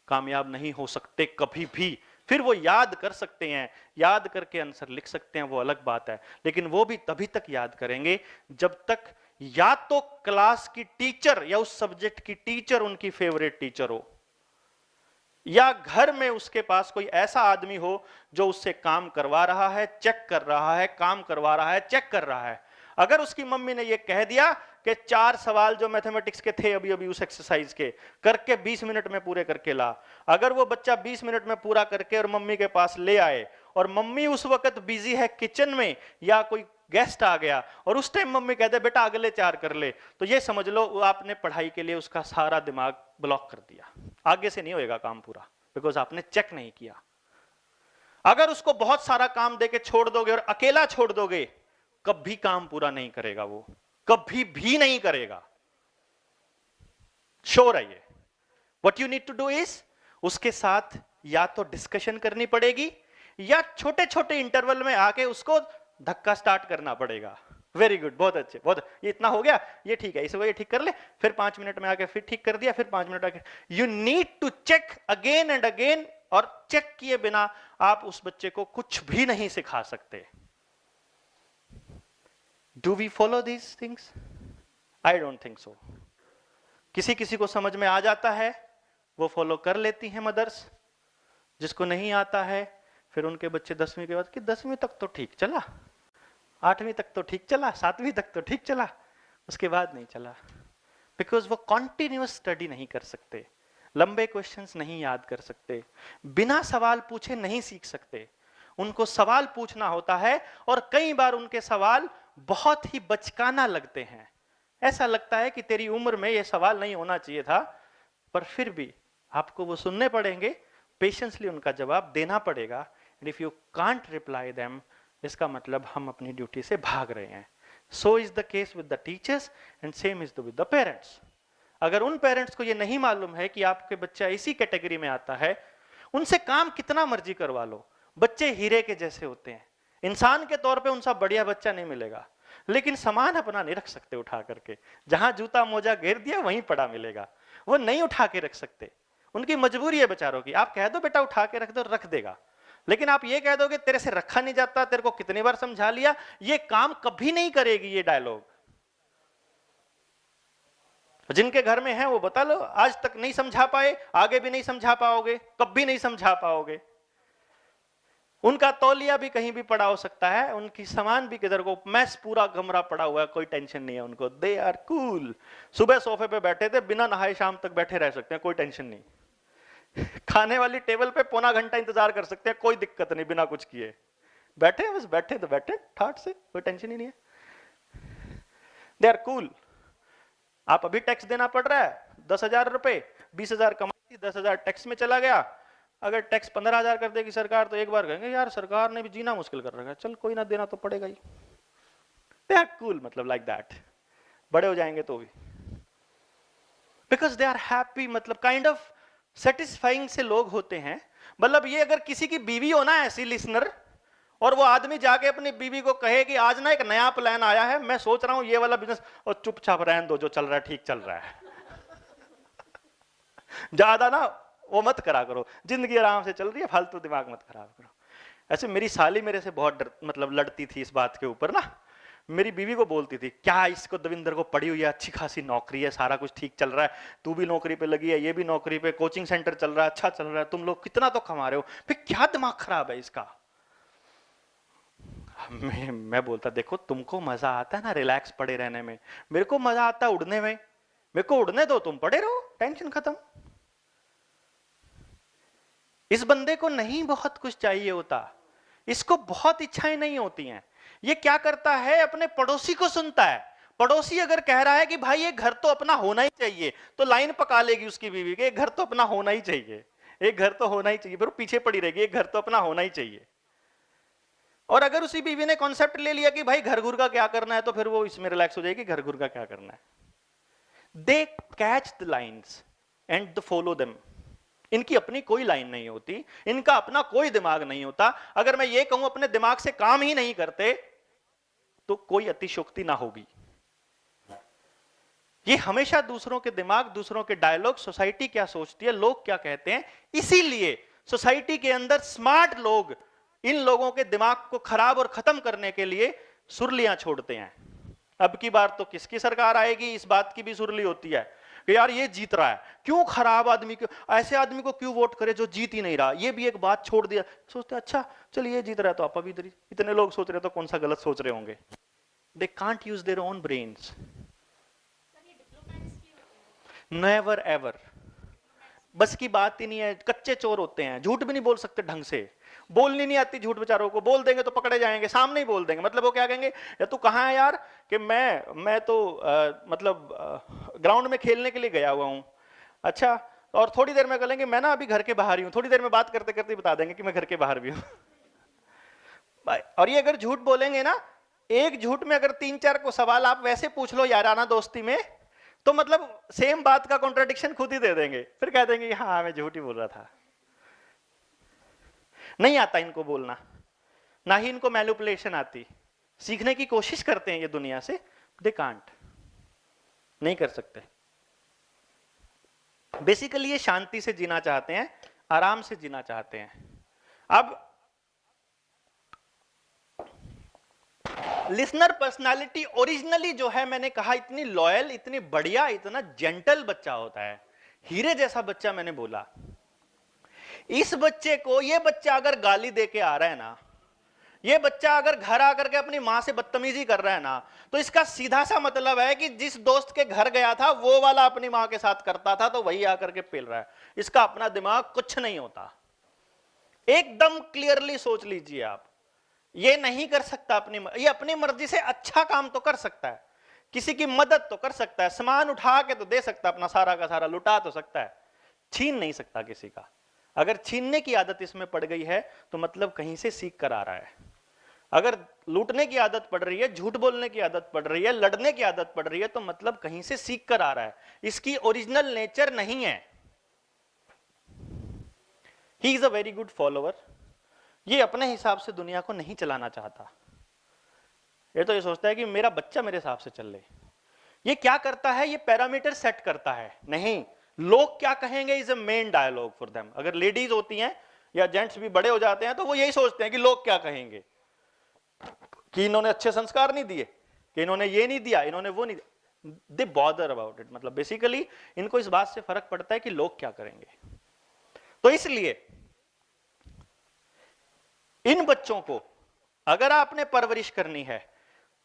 Speaker 1: कामयाब नहीं हो सकते कभी भी। फिर वो याद कर सकते हैं, याद करके आंसर लिख सकते हैं, वो अलग बात है, लेकिन वो भी तभी तक याद करेंगे जब तक या तो क्लास की टीचर या उस सब्जेक्ट की टीचर उनकी फेवरेट टीचर हो, या घर में उसके पास कोई ऐसा आदमी हो जो उससे काम करवा रहा है, चेक कर रहा है, काम करवा रहा है, चेक कर रहा है। अगर उसकी मम्मी ने यह कह दिया कि 4 सवाल जो मैथमेटिक्स के थे अभी अभी उस एक्सरसाइज के करके 20 मिनट में पूरे करके ला, अगर वो बच्चा 20 मिनट में पूरा करके और मम्मी के पास ले आए, और मम्मी उस वक्त बिजी है किचन में या कोई गेस्ट आ गया, और उस टाइम मम्मी कहते बेटा अगले 4 कर ले, तो ये समझ लो आपने पढ़ाई के लिए उसका सारा दिमाग ब्लॉक कर दिया। आगे से नहीं होएगा काम पूरा, बिकॉज आपने चेक नहीं किया। अगर उसको बहुत सारा काम देके छोड़ दोगे और अकेला छोड़ दोगे, कभी काम पूरा नहीं करेगा, वो कभी भी नहीं करेगा। श्योर है ये। What you need to do is, उसके साथ या तो डिस्कशन करनी पड़ेगी, या छोटे छोटे इंटरवल में आके उसको धक्का स्टार्ट करना पड़ेगा। वेरी गुड, बहुत अच्छे, बहुत, ये इतना हो गया, ये ठीक है, इसको ये ठीक कर ले, फिर 5 मिनट में आके फिर ठीक कर दिया, फिर 5 मिनट आके। You need to check again and again, और चेक किए बिना आप उस बच्चे को कुछ भी नहीं सिखा सकते। Do we follow these things? I don't think so. किसी किसी को समझ में आ जाता है, वो फॉलो कर लेती हैं मदर्स, जिसको नहीं आता है फिर उनके बच्चे 10वीं के बाद कि 10वीं तक तो ठीक चला, 8वीं तक तो ठीक चला, 7वीं तक तो ठीक चला, उसके बाद नहीं चला। बिकॉज वो कॉन्टिन्यूअस स्टडी नहीं कर सकते, लंबे क्वेश्चंस नहीं याद कर सकते, बिना सवाल पूछे नहीं सीख सकते। उनको सवाल पूछना होता है, और कई बार उनके सवाल बहुत ही बचकाना लगते हैं, ऐसा लगता है कि तेरी उम्र में यह सवाल नहीं होना चाहिए था, पर फिर भी आपको वो सुनने पड़ेंगे, पेशेंसली उनका जवाब देना पड़ेगा। And if you can't reply them, इसका मतलब हम अपनी ड्यूटी से भाग रहे हैं। So is the case with the teachers and same is with the parents. अगर उन पेरेंट्स को ये नहीं मालूम है कि आपके बच्चा इसी कैटेगरी में आता है, उनसे काम कितना मर्जी करवा लो, बच्चे हीरे के जैसे होते हैं। इंसान के तौर पे उनसा बढ़िया बच्चा नहीं मिलेगा, लेकिन सामान अपना नहीं रख सकते उठा करके। जहां जूता मोजा घेर दिया वहीं पड़ा मिलेगा, वो नहीं उठा के रख सकते। उनकी मजबूरी है बेचारों की। आप कह दो बेटा उठा के रख दो, रख देगा। लेकिन आप ये कह दोगे तेरे से रखा नहीं जाता, तेरे को कितनी बार समझा लिया, ये काम कभी नहीं करेगी ये डायलॉग। जिनके घर में है वो बता लो, आज तक नहीं समझा पाए, आगे भी नहीं समझा पाओगे, कभी नहीं समझा पाओगे। उनका तौलिया भी कहीं भी पड़ा हो सकता है, उनकी सामान भी किधर को, मैस पूरा कमरा पड़ा हुआ है, कोई टेंशन नहीं है उनको। They are cool. सुबह सोफे पे बैठे थे, बिना नहाए शाम तक बैठे रह सकते हैं, कोई टेंशन नहीं। खाने वाली टेबल पे पौना घंटा इंतजार कर सकते हैं, कोई दिक्कत नहीं, बिना कुछ किए बैठे, बस बैठे तो बैठे ठाट से, कोई टेंशन ही नहीं है। They are cool. आप अभी टैक्स देना पड़ रहा है 10,000 रुपए, 20,000 कमाई, 10,000 टैक्स में चला गया। अगर टैक्स 15,000 कर देगी सरकार तो एक बार कहेंगे यार सरकार ने भी जीना मुश्किल कर रखा है, चल कोई ना, देना तो पड़ेगा ही। दे आर कूल, मतलब लाइक दैट। बड़े हो जाएंगे तो भी, बिकॉज दे आर हैप्पी, मतलब काइंड ऑफ सेटिस्फाइंग से लोग होते हैं। मतलब ये अगर किसी की बीवी हो ना ऐसी लिसनर, और वो आदमी जाके अपनी बीवी को कहे कि आज ना एक नया प्लान आया है, मैं सोच रहा हूं ये वाला बिजनेस, और चुपचाप रहने दो, जो चल रहा है ठीक चल रहा है। ज्यादा ना वो मत करा करो, जिंदगी आराम से चल रही है, फालतू दिमाग मत खराब करो। ऐसे मेरी साली मेरे से बहुत मतलब लड़ती थी इस बात के ऊपर ना। मेरी बीवी को बोलती थी, क्या इसको दविंदर को पड़ी हुई है, अच्छी खासी नौकरी है, सारा कुछ ठीक चल रहा है, तू भी नौकरी पे लगी है, ये भी नौकरी पे, कोचिंग सेंटर चल रहा है, अच्छा चल रहा है, तुम लोग कितना तो कमा रहे हो, फिर क्या दिमाग खराब है इसका। मैं बोलता, देखो तुमको मजा आता है ना रिलैक्स पड़े रहने में, मेरे को मजा आता है उड़ने में, मेरे को उड़ने दो, तुम पड़े रहो, टेंशन खत्म। इस बंदे को नहीं बहुत कुछ चाहिए होता, इसको बहुत इच्छाएं नहीं होती हैं। ये क्या करता है, अपने पड़ोसी को सुनता है। पड़ोसी अगर कह रहा है कि भाई ये घर तो अपना होना ही चाहिए, तो लाइन पका लेगी उसकी बीवी के, एक घर तो अपना होना ही चाहिए, एक घर तो होना ही चाहिए, फिर पीछे पड़ी रहेगी, एक घर तो अपना होना ही चाहिए। और अगर उसी बीवी ने कॉन्सेप्ट ले लिया कि भाई घर घुर का क्या करना है, तो फिर वो इसमें रिलैक्स हो जाएगी, घर घुर का क्या करना है। They catch the lines and the follow them. इनकी अपनी कोई लाइन नहीं होती, इनका अपना कोई दिमाग नहीं होता। अगर मैं ये कहूं अपने दिमाग से काम ही नहीं करते, तो कोई अतिशयोक्ति ना होगी। ये हमेशा दूसरों के दिमाग, दूसरों के डायलॉग, सोसाइटी क्या सोचती है, लोग क्या कहते हैं, इसीलिए सोसाइटी के अंदर स्मार्ट लोग इन लोगों के दिमाग को खराब और खत्म करने के लिए सुरलियां छोड़ते हैं। अब की बार तो किसकी सरकार आएगी, इस बात की भी सुरली होती है कि यार ये जीत रहा है, क्यों खराब आदमी को, ऐसे आदमी को क्यों वोट करे जो जीत ही नहीं रहा। ये भी एक बात छोड़ दिया, सोचते अच्छा चल ये जीत रहा है तो आप भी इधर, इतने लोग सोच रहे तो कौन सा गलत सोच रहे होंगे। They can't use their own brains, never ever. बस की बात ही नहीं है, कच्चे चोर होते हैं, झूठ भी नहीं बोल सकते ढंग से, बोलनी नहीं आती झूठ बेचारों को, बोल देंगे तो पकड़े जाएंगे, सामने ही बोल देंगे। मतलब वो क्या कहेंगे, या तू कहाँ है यार, कि मैं तो ग्राउंड में खेलने के लिए गया हुआ हूँ। अच्छा, और थोड़ी देर में कहेंगे मैं ना अभी घर के बाहर ही हूँ, थोड़ी देर में बात करते करते बता देंगे कि मैं घर के बाहर भी हूँ। और ये अगर झूठ बोलेंगे ना, एक झूठ में अगर 3-4 को सवाल आप वैसे पूछ लो याराना दोस्ती में, तो मतलब सेम बात का कॉन्ट्रडिक्शन खुद ही दे देंगे, फिर कह देंगे हाँ मैं झूठ ही बोल रहा था। नहीं आता इनको बोलना, ना ही इनको मैनिपुलेशन आती। सीखने की कोशिश करते हैं ये दुनिया से, दे कांट, नहीं कर सकते। बेसिकली ये शांति से जीना चाहते हैं, आराम से जीना चाहते हैं। अब लिसनर पर्सनालिटी ओरिजिनली जो है, मैंने कहा इतनी लॉयल, इतनी बढ़िया, इतना जेंटल बच्चा होता है, हीरे जैसा बच्चा मैंने बोला। इस बच्चे को, ये बच्चा अगर गाली दे के आ रहा है ना, ये बच्चा अगर घर आकर के अपनी मां से बदतमीजी कर रहा है ना, तो इसका सीधा सा मतलब है कि जिस दोस्त के घर गया था वो वाला अपनी मां के साथ करता था, तो वही आकर के पेल रहा है। इसका अपना दिमाग कुछ नहीं होता, एकदम क्लियरली सोच लीजिए आप। ये नहीं कर सकता ये अपनी मर्जी से अच्छा काम तो कर सकता है, किसी की मदद तो कर सकता है, सामान उठा के तो दे सकता है, अपना सारा का सारा लुटा तो सकता है, छीन नहीं सकता किसी का। अगर छीनने की आदत इसमें पड़ गई है तो मतलब कहीं से सीख कर आ रहा है। अगर लूटने की आदत पड़ रही है, झूठ बोलने की आदत पड़ रही है, लड़ने की आदत पड़ रही है, तो मतलब कहीं से सीख कर आ रहा है, इसकी ओरिजिनल नेचर नहीं है। He is a very good follower. ये अपने हिसाब से दुनिया को नहीं चलाना चाहता। ये तो ये सोचता है कि मेरा बच्चा मेरे हिसाब से चल ले। ये क्या करता है, ये पैरामीटर सेट करता है। नहीं, लोग क्या कहेंगे is a main dialogue for them. अगर लेडीज होती हैं या जेंट्स भी बड़े हो जाते हैं तो वो यही सोचते हैं कि लोग क्या कहेंगे, कि इन्होंने अच्छे संस्कार नहीं दिए, कि इन्होंने ये नहीं दिया, इन्होंने वो नहीं दिया। दे बॉदर अबाउट इट। मतलब बेसिकली इनको इस बात से फर्क पड़ता है कि लोग क्या करेंगे। तो इसलिए इन बच्चों को अगर आपने परवरिश करनी है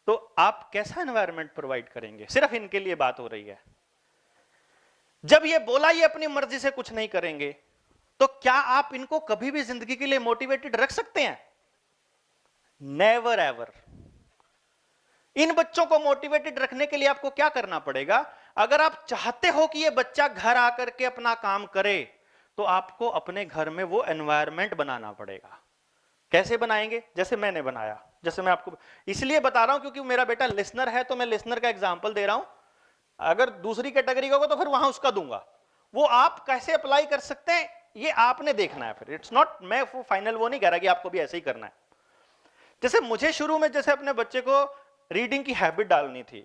Speaker 1: तो आप कैसा एनवायरनमेंट प्रोवाइड करेंगे, सिर्फ इनके लिए बात हो रही है। जब ये बोला ये अपनी मर्जी से कुछ नहीं करेंगे तो क्या आप इनको कभी भी जिंदगी के लिए मोटिवेटेड रख सकते हैं? Never ever. इन बच्चों को मोटिवेटेड रखने के लिए आपको क्या करना पड़ेगा? अगर आप चाहते हो कि ये बच्चा घर आकर के अपना काम करे तो आपको अपने घर में वो एनवायरनमेंट बनाना पड़ेगा। कैसे बनाएंगे? जैसे मैंने बनाया, जैसे मैं आपको इसलिए बता रहा हूं क्योंकि मेरा बेटा लिसनर है तो मैं लिसनर का एग्जांपल दे रहा हूं। अगर दूसरी कैटेगरी का होगा तो फिर वहां उसका दूंगा। वो आप कैसे अप्लाई कर सकते हैं ये आपने देखना है। फिर इट्स नॉट, मैं फाइनल वो नहीं कह रहा कि आपको भी ऐसे ही करना है। जैसे मुझे शुरू में जैसे अपने बच्चे को रीडिंग की हैबिट डालनी थी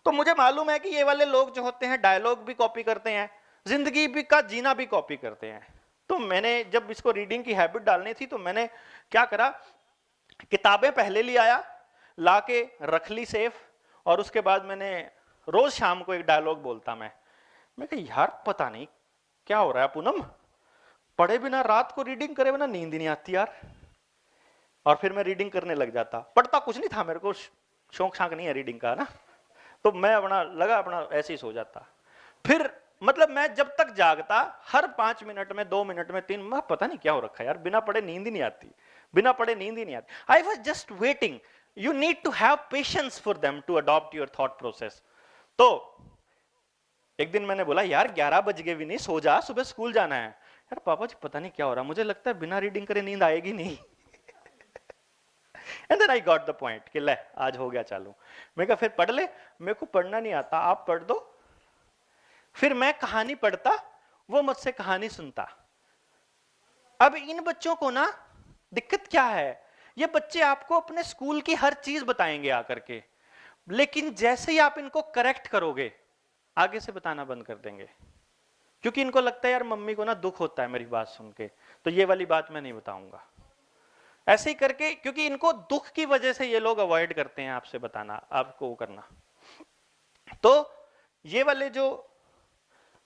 Speaker 1: तो मुझे मालूम है कि ये वाले लोग जो होते हैं डायलॉग भी कॉपी करते हैं, जिंदगी भी का जीना भी कॉपी करते हैं। तो मैंने जब इसको रीडिंग की हैबिट डालनी थी तो मैंने क्या करा, किताबें पहले ले आया, लाके रख ली सेफ, और उसके बाद मैंने रोज शाम को एक डायलॉग बोलता। मैं कहा यार पता नहीं क्या हो रहा है पूनम, पढ़े बिना रात को रीडिंग करे बिना नींद ही नहीं आती यार। और फिर मैं रीडिंग करने लग जाता। पढ़ता कुछ नहीं था, मेरे को शौक शाक नहीं है रीडिंग का ना, तो मैं अपना ऐसे ही सो जाता। फिर मतलब मैं जब तक जागता हर 5 मिनट में 2 मिनट में 3, मैं पता नहीं क्या हो रखा है यार, बिना पढ़े नींद ही नहीं आती, बिना पढ़े नींद ही नहीं आती। I was just waiting. You need to have patience for them to adopt your thought process. तो एक दिन मैंने बोला यार 11 बज गए भी नहीं, सो जा, सुबह स्कूल जाना है। यार पापा जी पता नहीं क्या हो रहा, मुझे लगता है बिना रीडिंग करे नींद आएगी नहीं। And then I got the point कि ले आज हो गया चालू। मैं कहा फिर पढ़ ले, मेरे को पढ़ना नहीं आता, आप पढ़ दो। फिर मैं कहानी पढ़ता, वो मुझसे कहानी सुनता। अब इन बच्चों को ना दिक्कत क्या है, ये बच्चे आपको अपने स्कूल की हर चीज बताएंगे आकर के, लेकिन जैसे ही आप इनको करेक्ट करोगे आगे से बताना बंद कर देंगे, क्योंकि इनको लगता है यार मम्मी को ना दुख होता है मेरी बात सुन के, तो ये वाली बात मैं नहीं बताऊंगा। ऐसे ही करके, क्योंकि इनको दुख की वजह से ये लोग अवॉइड करते हैं आपसे बताना, आपको वो करना। तो ये वाले जो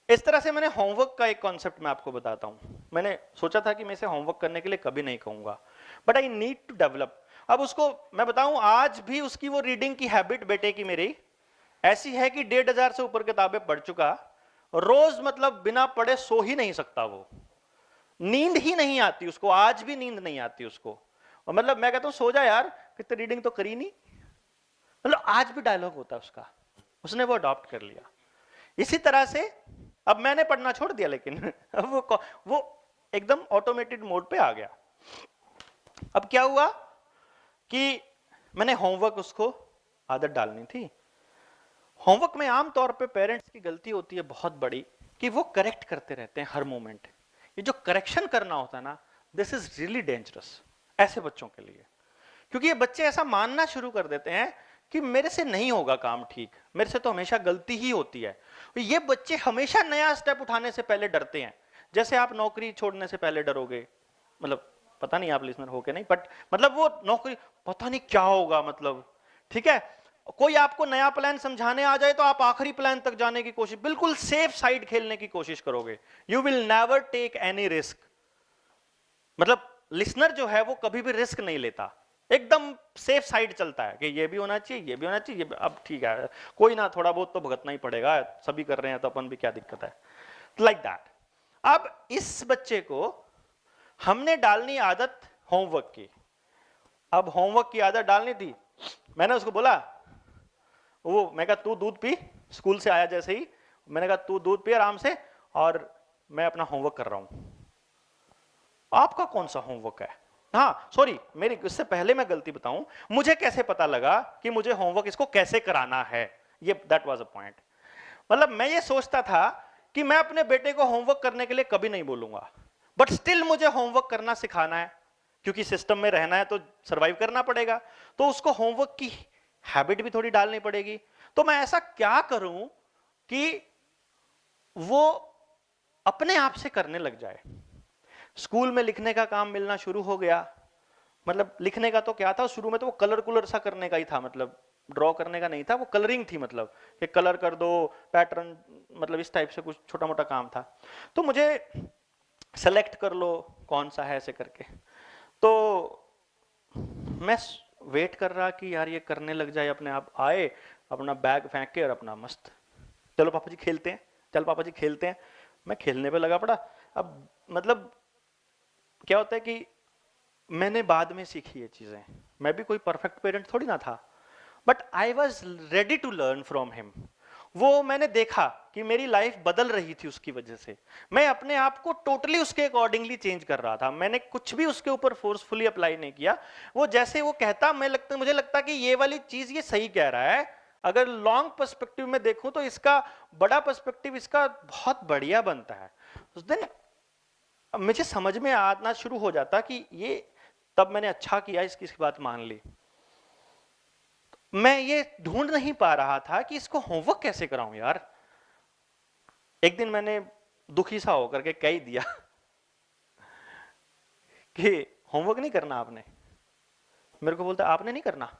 Speaker 1: इस तरह से मैंने होमवर्क का एक कॉन्सेप्ट मैं आपको बताता हूं। मैंने सोचा था कि मैं इसे होमवर्क करने के लिए कभी नहीं कहूंगा, but I need to develop. अब उसको मैं बताऊं, आज भी उसकी वो रीडिंग की हैबिट बेटे की मेरी ऐसी है कि 1500 से ऊपर किताबें पढ़ चुका, रोज मतलब बिना पढ़े सो ही नहीं सकता, वो नींद ही नहीं आती उसको, आज भी नींद नहीं आती उसको। और मतलब मैं कहता हूं सो जा यार, कितनी रीडिंग तो करी नहीं, मतलब आज भी डायलॉग होता है उसका, उसने वो अडॉप्ट कर लिया। इसी तरह से अब मैंने पढ़ना छोड़ दिया, लेकिन अब वो एकदम ऑटोमेटेड मोड पे आ गया। अब क्या हुआ कि मैंने होमवर्क उसको आदत डालनी थी। होमवर्क में आमतौर पे पेरेंट्स की गलती होती है बहुत बड़ी कि वो करेक्ट करते रहते हैं हर मोमेंट। ये जो करेक्शन करना होता है ना, दिस इज रियली डेंजरस ऐसे बच्चों के लिए, क्योंकि ये बच्चे ऐसा मानना शुरू कर देते हैं कि मेरे से नहीं होगा काम ठीक, मेरे से तो हमेशा गलती ही होती है। ये बच्चे हमेशा नया स्टेप उठाने से पहले डरते हैं, जैसे आप नौकरी छोड़ने से पहले डरोगे। मतलब पता नहीं आप लिसनर हो के नहीं, बट मतलब वो नौकरी पता नहीं क्या होगा, मतलब ठीक है। कोई आपको नया प्लान समझाने आ जाए तो आप आखिरी प्लान तक जाने की कोशिश, बिल्कुल सेफ साइड खेलने की कोशिश करोगे। You will never take any risk. मतलब लिसनर जो है वो कभी भी रिस्क नहीं लेता, एकदम सेफ साइड चलता है कि ये भी होना चाहिए, ये भी होना चाहिए, अब ठीक है कोई ना, थोड़ा बहुत तो भुगतना ही पड़ेगा, सभी कर रहे हैं तो अपन भी क्या दिक्कत है, लाइक दैट। अब इस बच्चे को हमने डालनी आदत होमवर्क की। अब होमवर्क की आदत डालनी थी, मैंने उसको बोला वो मैं कहा तू दूध पी, स्कूल से आया जैसे ही मैंने कहा तू दूध पी आराम से, और मैं अपना होमवर्क कर रहा हूं। आपका कौन सा होमवर्क है? हाँ सॉरी, मेरी इससे पहले मैं गलती बताऊं, मुझे कैसे पता लगा कि मुझे होमवर्क इसको कैसे कराना है, ये दैट वाज अ पॉइंट। मतलब मैं ये सोचता था कि मैं अपने बेटे को होमवर्क करने के लिए कभी नहीं बोलूंगा, बट स्टिल मुझे होमवर्क करना सिखाना है, क्योंकि सिस्टम में रहना है तो सरवाइव करना पड़ेगा, तो उसको होमवर्क की हैबिट भी थोड़ी डालनी पड़ेगी। तो मैं ऐसा क्या करूं कि वो अपने आप से करने लग जाए। स्कूल में लिखने का काम मिलना शुरू हो गया। मतलब लिखने का तो क्या था, शुरू में तो वो कलर कुलर सा करने का ही था, मतलब ड्रॉ करने का नहीं था, वो कलरिंग थी, मतलब कि कलर कर दो, पैटर्न, मतलब इस टाइप से कुछ छोटा मोटा काम था। तो मुझे सेलेक्ट कर लो कौन सा है ऐसे करके, तो मैं वेट कर रहा कि यार ये करने लग जाए, अपने आप आए, अपना बैग फेंक के और अपना मस्त, चलो पापा जी खेलते हैं, चल पापा जी खेलते हैं। मैं खेलने पे लगा पड़ा। अब मतलब क्या होता है कि मैंने बाद में सीखी ये चीजें, मैं भी कोई परफेक्ट पेरेंट थोड़ी ना था, but I was ready to learn from him. वो मैंने देखा कि मेरी लाइफ बदल रही थी उसकी वजह से, मैं अपने आप को टोटली उसके अकॉर्डिंगली चेंज कर रहा था, मैंने कुछ भी उसके ऊपर फोर्सफुली अप्लाई नहीं किया। वो जैसे वो कहता, मुझे लगता कि ये वाली चीज ये सही कह रहा है, अगर लॉन्ग पर्सपेक्टिव में देखूं तो इसका बड़ा पर्सपेक्टिव इसका बहुत बढ़िया बनता है। उस दिन मुझे समझ में आना शुरू हो जाता कि ये, तब मैंने अच्छा किया इसकी बात मान ली। मैं ये ढूंढ नहीं पा रहा था कि इसको होमवर्क कैसे कराऊं यार। एक दिन मैंने दुखी सा होकर के कह ही दिया कि होमवर्क नहीं करना आपने। मेरे को बोलता आपने नहीं करना।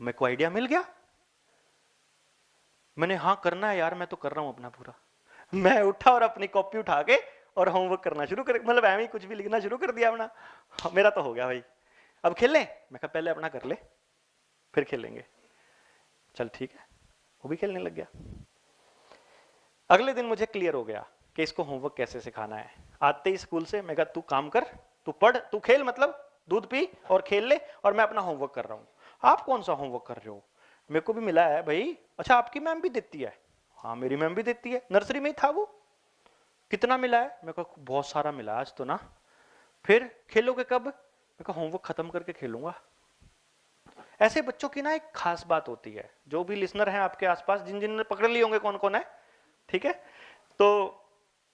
Speaker 1: मेरे को आइडिया मिल गया, मैंने हाँ करना है यार, मैं तो कर रहा हूं अपना पूरा। मैं उठा और अपनी कॉपी उठा के और होमवर्क करना शुरू कर, मतलब ऐਵੇਂ ही कुछ भी लिखना शुरू कर दिया अपना। मेरा तो हो गया भाई, अब खेल लें। मैं कहा पहले अपना कर ले फिर खेलेंगे। चल ठीक है, वो भी खेलने लग गया। अगले दिन मुझे क्लियर हो गया कि इसको होमवर्क कैसे सिखाना है। आते ही स्कूल से मैं कहा तू काम कर, तू पढ़, तू खेल, मतलब दूध पी और खेल ले, और मैं अपना होमवर्क कर रहा हूं। आप कौन सा होमवर्क कर रहे हो? मेरे को भी मिला है भाई। अच्छा आपकी मैम भी देती है? हाँ मेरी मैम भी देती है, नर्सरी में ही था वो। कितना मिला है? मेरे को बहुत सारा मिला आज तो ना। फिर खेलोगे कब? मैं कहा होमवर्क खत्म करके खेलूंगा। ऐसे बच्चों की ना एक खास बात होती है, जो भी लिसनर हैं आपके आसपास, जिन जिन ने पकड़ लिए होंगे कौन कौन है, ठीक है, तो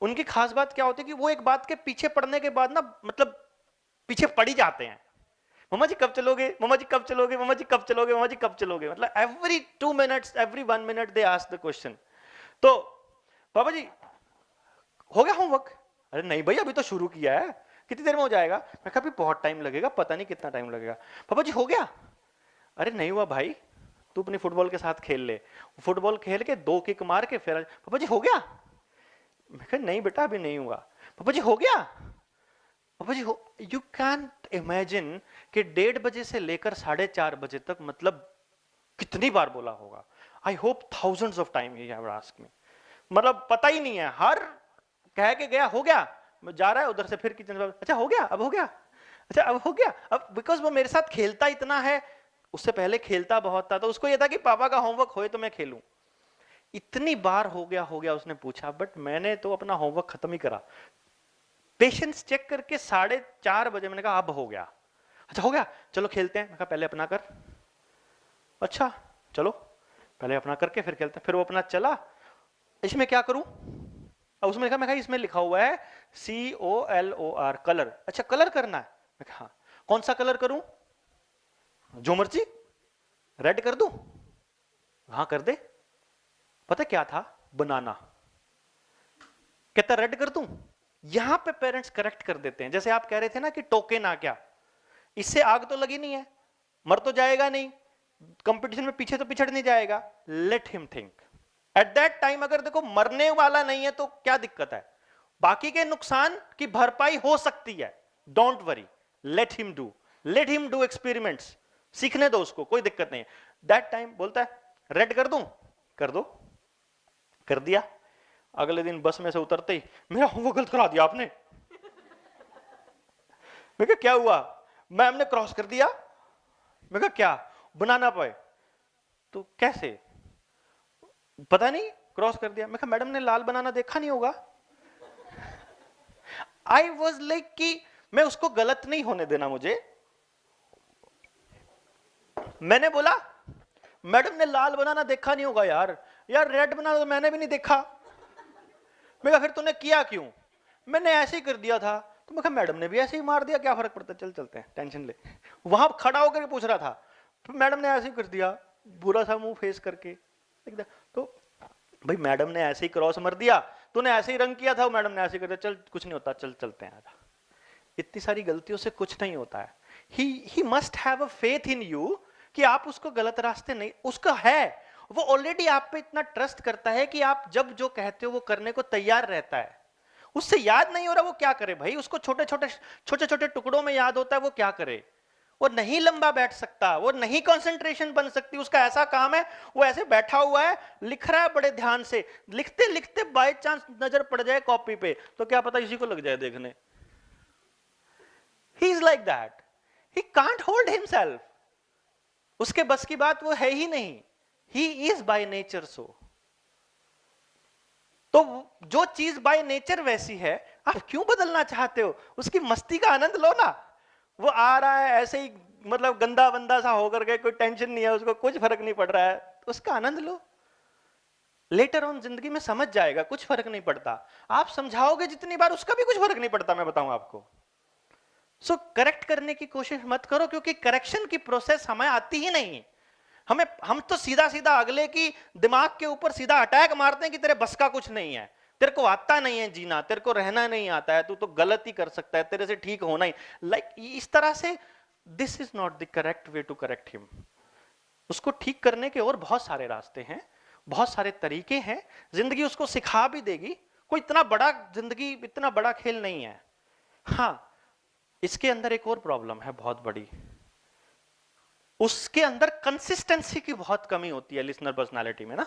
Speaker 1: उनकी खास बात क्या होती है कि वो एक बात के पीछे पड़ने के बाद ना, मतलब पीछे पड़ ही जाते हैं। मम्मा जी कब चलोगे, मम्मा जी कब चलोगे, मम्मा जी कब चलोगे, मम्मा जी कब चलोगे, मतलब every 2 minutes, every 1 minute they ask the question. तो पापा जी हो गया होमवर्क? अरे नहीं भाई अभी तो शुरू किया है, कितनी देर में हो जाएगा? मैं कहा बहुत टाइम लगेगा, पता नहीं कितना टाइम लगेगा। पापा जी हो गया? अरे नहीं हुआ भाई, तू अपनी फुटबॉल के साथ खेल ले। फुटबॉल खेल के 2 किक मार के फिर पापा जी हो गया? मैं कहा नहीं बेटा अभी नहीं हुआ। पापा जी हो गया? पापा जी हो, यू कैंट इमेजिन कि 1:30 बजे से लेकर 4:30 बजे तक, मतलब कितनी बार बोला होगा। I hope thousands of time he have asked me, मतलब पता ही नहीं है। हर कह के गया हो गया, जा रहा है उधर से फिर किचन में, अच्छा हो गया, अब हो गया, अच्छा अब हो गया। अब बिकॉज वो मेरे साथ खेलता इतना है, उससे पहले खेलता बहुत था, तो उसको ये था कि पापा का होमवर्क होए तो मैं खेलूं। इतनी बार हो गया उसने पूछा, बट मैंने तो अपना होमवर्क खत्म ही करा। पेशेंस चेक करके 4:30 बजे मैंने कहा अब हो गया। अच्छा हो गया, चलो खेलते हैं। मैं कहा पहले अपना कर। अच्छा चलो पहले अपना करके फिर खेलते हैं। फिर वो अपना चला, इसमें क्या करूं? अब उसमें मैं कहा इसमें लिखा हुआ है COLOR, कलर। अच्छा कलर करना है? मैं कहा हाँ। कौन सा कलर करूं? जो मर्जी, रेड कर दूं? हाँ कर दे। पता क्या था? बनाना। कहता रेड कर दूं? यहां पे पेरेंट्स करेक्ट कर देते हैं। जैसे आप कह रहे थे ना कि टोके ना क्या, इससे आग तो लगी नहीं है, मर तो जाएगा नहीं, कंपटीशन में पीछे तो पिछड़ नहीं जाएगा। Let him think. At that time अगर देखो मरने वाला नहीं है तो क्या दिक्कत है, बाकी के नुकसान की भरपाई हो सकती है। Don't worry, let him do experiments, सीखने दो उसको, कोई दिक्कत नहीं है। दैट टाइम बोलता है रेड कर दूं? कर दो। कर दिया। अगले दिन बस में से उतरते ही मेरा होमवर्क गलत करा दिया आपने। मैं कहा क्या हुआ? मैम ने क्रॉस कर दिया। मैं कहा क्या? बनाना पाए। तो कैसे, पता नहीं क्रॉस कर दिया। मैं कहा मैडम ने लाल बनाना देखा नहीं होगा। आई वॉज लाइक कि मैं उसको गलत नहीं होने देना मुझे। मैंने बोला मैडम ने लाल बनाना देखा नहीं होगा यार, यार रेड बनाना तो मैंने भी नहीं देखा। मैं कहा फिर तूने किया क्यों? मैंने ऐसे ही कर दिया था। तो मैं कहा मैडम ने भी ऐसे ही मार दिया, क्या फर्क पड़ता, चल चलते हैं, टेंशन ले। वहां खड़ा होकर पूछ रहा था, तो मैडम ने ऐसे ही कर दिया, बुरा सा मुंह फेस करके। तो भाई मैडम ने ऐसे ही क्रॉस मर दिया, तूने ऐसे ही रंग किया था, मैडम ने ऐसे ही कर दिया, चल कुछ नहीं होता, चल चलते हैं। इतनी सारी गलतियों से कुछ नहीं होता है। He must have a faith in you कि आप उसको गलत रास्ते नहीं, उसका है, वो ऑलरेडी आप पे इतना ट्रस्ट करता है कि आप जब जो कहते हो वो करने को तैयार रहता है। उससे याद नहीं हो रहा वो क्या करे भाई, उसको छोटे छोटे टुकड़ों में याद होता है, वो क्या करे? वो नहीं लंबा बैठ सकता, वो नहीं कंसंट्रेशन बन सकती, उसका ऐसा काम है, वो ऐसे बैठा हुआ है, लिख रहा है बड़े ध्यान से, लिखते लिखते बाय चांस नजर पड़ जाए कॉपी पे तो क्या पता इसी को लग जाए देखने। He is like that. He can't hold himself. उसके बस की बात वो है ही नहीं। He is by nature so. तो जो चीज बाय नेचर वैसी है, आप क्यों बदलना चाहते हो? उसकी मस्ती का आनंद लो ना। वो आ रहा है ऐसे ही, मतलब गंदा बंदा सा होकर के, कोई टेंशन नहीं है उसको, कुछ फर्क नहीं पड़ रहा है, तो उसका आनंद लो। लेटर ऑन जिंदगी में समझ जाएगा, कुछ फर्क नहीं पड़ता। आप समझाओगे जितनी बार, उसका भी कुछ फर्क नहीं पड़ता, मैं बताऊं आपको। सो करेक्ट करने की कोशिश मत करो, क्योंकि करेक्शन की प्रोसेस हमें आती ही नहीं। हम तो सीधा सीधा अगले की दिमाग के ऊपर सीधा अटैक मारते हैं कि तेरे बस का कुछ नहीं है, तेरे को आता नहीं है जीना, तेरे को रहना नहीं आता है, तू तो गलत ही कर सकता है, तेरे से ठीक होना ही, लाइक इस तरह से। This is not the correct way to correct him. उसको ठीक करने के और बहुत सारे रास्ते हैं, बहुत सारे तरीके हैं, जिंदगी उसको सिखा भी देगी। कोई इतना बड़ा जिंदगी, इतना बड़ा खेल नहीं है। हाँ, इसके अंदर एक और प्रॉब्लम है बहुत बड़ी, उसके अंदर कंसिस्टेंसी की बहुत कमी होती है लिसनर पर्सनालिटी में ना।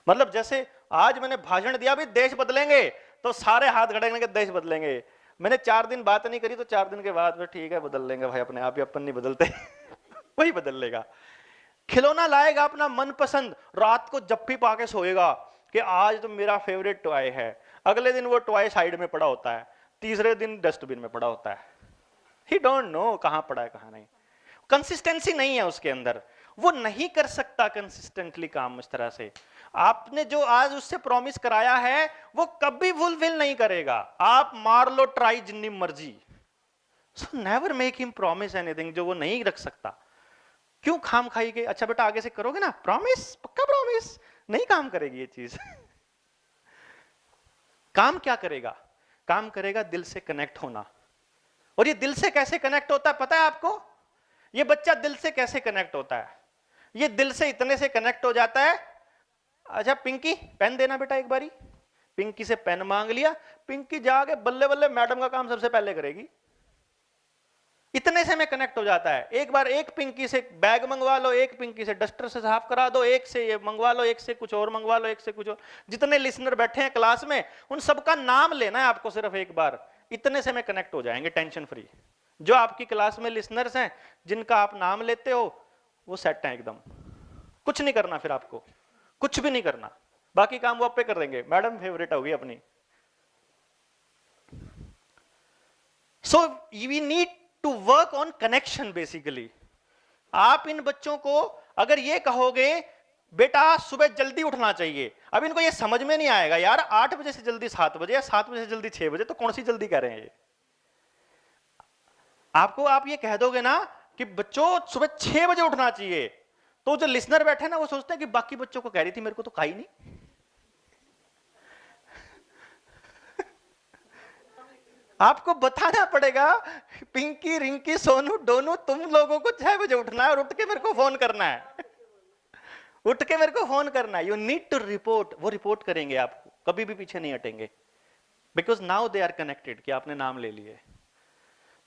Speaker 1: मतलब जैसे आज मैंने भाषण दिया भी देश बदलेंगे, तो सारे हाथ खड़े के देश बदलेंगे। मैंने 4 दिन बात नहीं करी तो 4 दिन के बाद में ठीक है बदल लेंगे भाई अपने आप ही, अपन नहीं बदलते वही बदल लेगा। खिलौना लाएगा अपना मनपसंद, रात को जप्पी पाके सोएगा कि आज तो मेरा फेवरेट टॉय है, अगले दिन वो टॉय साइड में पड़ा होता है, तीसरे दिन डस्टबिन में पड़ा होता है। ही डोंट नो कहां पड़ा है कहां नहीं। कंसिस्टेंसी नहीं है उसके अंदर, वो नहीं कर सकता कंसिस्टेंटली काम इस तरह से। आपने जो आज उससे प्रॉमिस कराया है वो कभी फुलफिल नहीं करेगा, आप मार लो ट्राई जितनी मर्जी। So never make him promise anything जो वो नहीं रख सकता। क्यों खाम खाई के, अच्छा बेटा आगे से करोगे ना, प्रॉमिस, पक्का प्रॉमिस, नहीं काम करेगी ये चीज काम क्या करेगा? काम करेगा दिल से कनेक्ट होना। और ये दिल से कैसे कनेक्ट होता है पता है आपको? ये बच्चा दिल से कैसे कनेक्ट होता है? ये दिल से इतने से कनेक्ट हो जाता है, अच्छा पिंकी पेन देना बेटा एक बारी, पिंकी से पेन मांग लिया, पिंकी जाके बल्ले बल्ले मैडम का काम सबसे पहले करेगी। इतने से में कनेक्ट हो जाता है। एक बार एक पिंकी से बैग मंगवा लो, एक पिंकी से डस्टर से साफ करा दो, एक से ये मंगवा लो, एक से कुछ और मंगवा लो, एक से कुछ और। जितने लिसनर बैठे हैं क्लास में उन सबका नाम लेना है आपको सिर्फ एक बार, इतने से में कनेक्ट हो जाएंगे टेंशन फ्री। जो आपकी क्लास में लिसनर्स हैं जिनका आप नाम लेते हो वो सेट हैं एकदम, कुछ नहीं करना, फिर आपको कुछ भी नहीं करना, बाकी काम वो आप पे कर देंगे। मैडम फेवरेट होगी अपनी। So we need to work on connection basically. आप इन बच्चों को अगर ये कहोगे बेटा सुबह जल्दी उठना चाहिए, अब इनको ये समझ में नहीं आएगा यार 8 बजे से जल्दी 7 बजे या 7 बजे से जल्दी 6 बजे, तो कौन सी जल्दी कह रहे हैं ये? आपको आप ये कह दोगे ना कि बच्चों सुबह 6 बजे उठना चाहिए, तो जो लिसनर बैठे ना वो सोचते हैं कि बाकी बच्चों को कह रही थी, मेरे को तो कहा ही नहीं। आपको बताना पड़ेगा पिंकी, रिंकी, सोनू, डोनू, तुम लोगों को 6 बजे उठना है और उठ के मेरे को फोन करना है, उठ के मेरे को फोन करना है। You need to report. वो रिपोर्ट करेंगे आपको, कभी भी पीछे नहीं हटेंगे, because now they are connected कि आपने नाम ले लिए।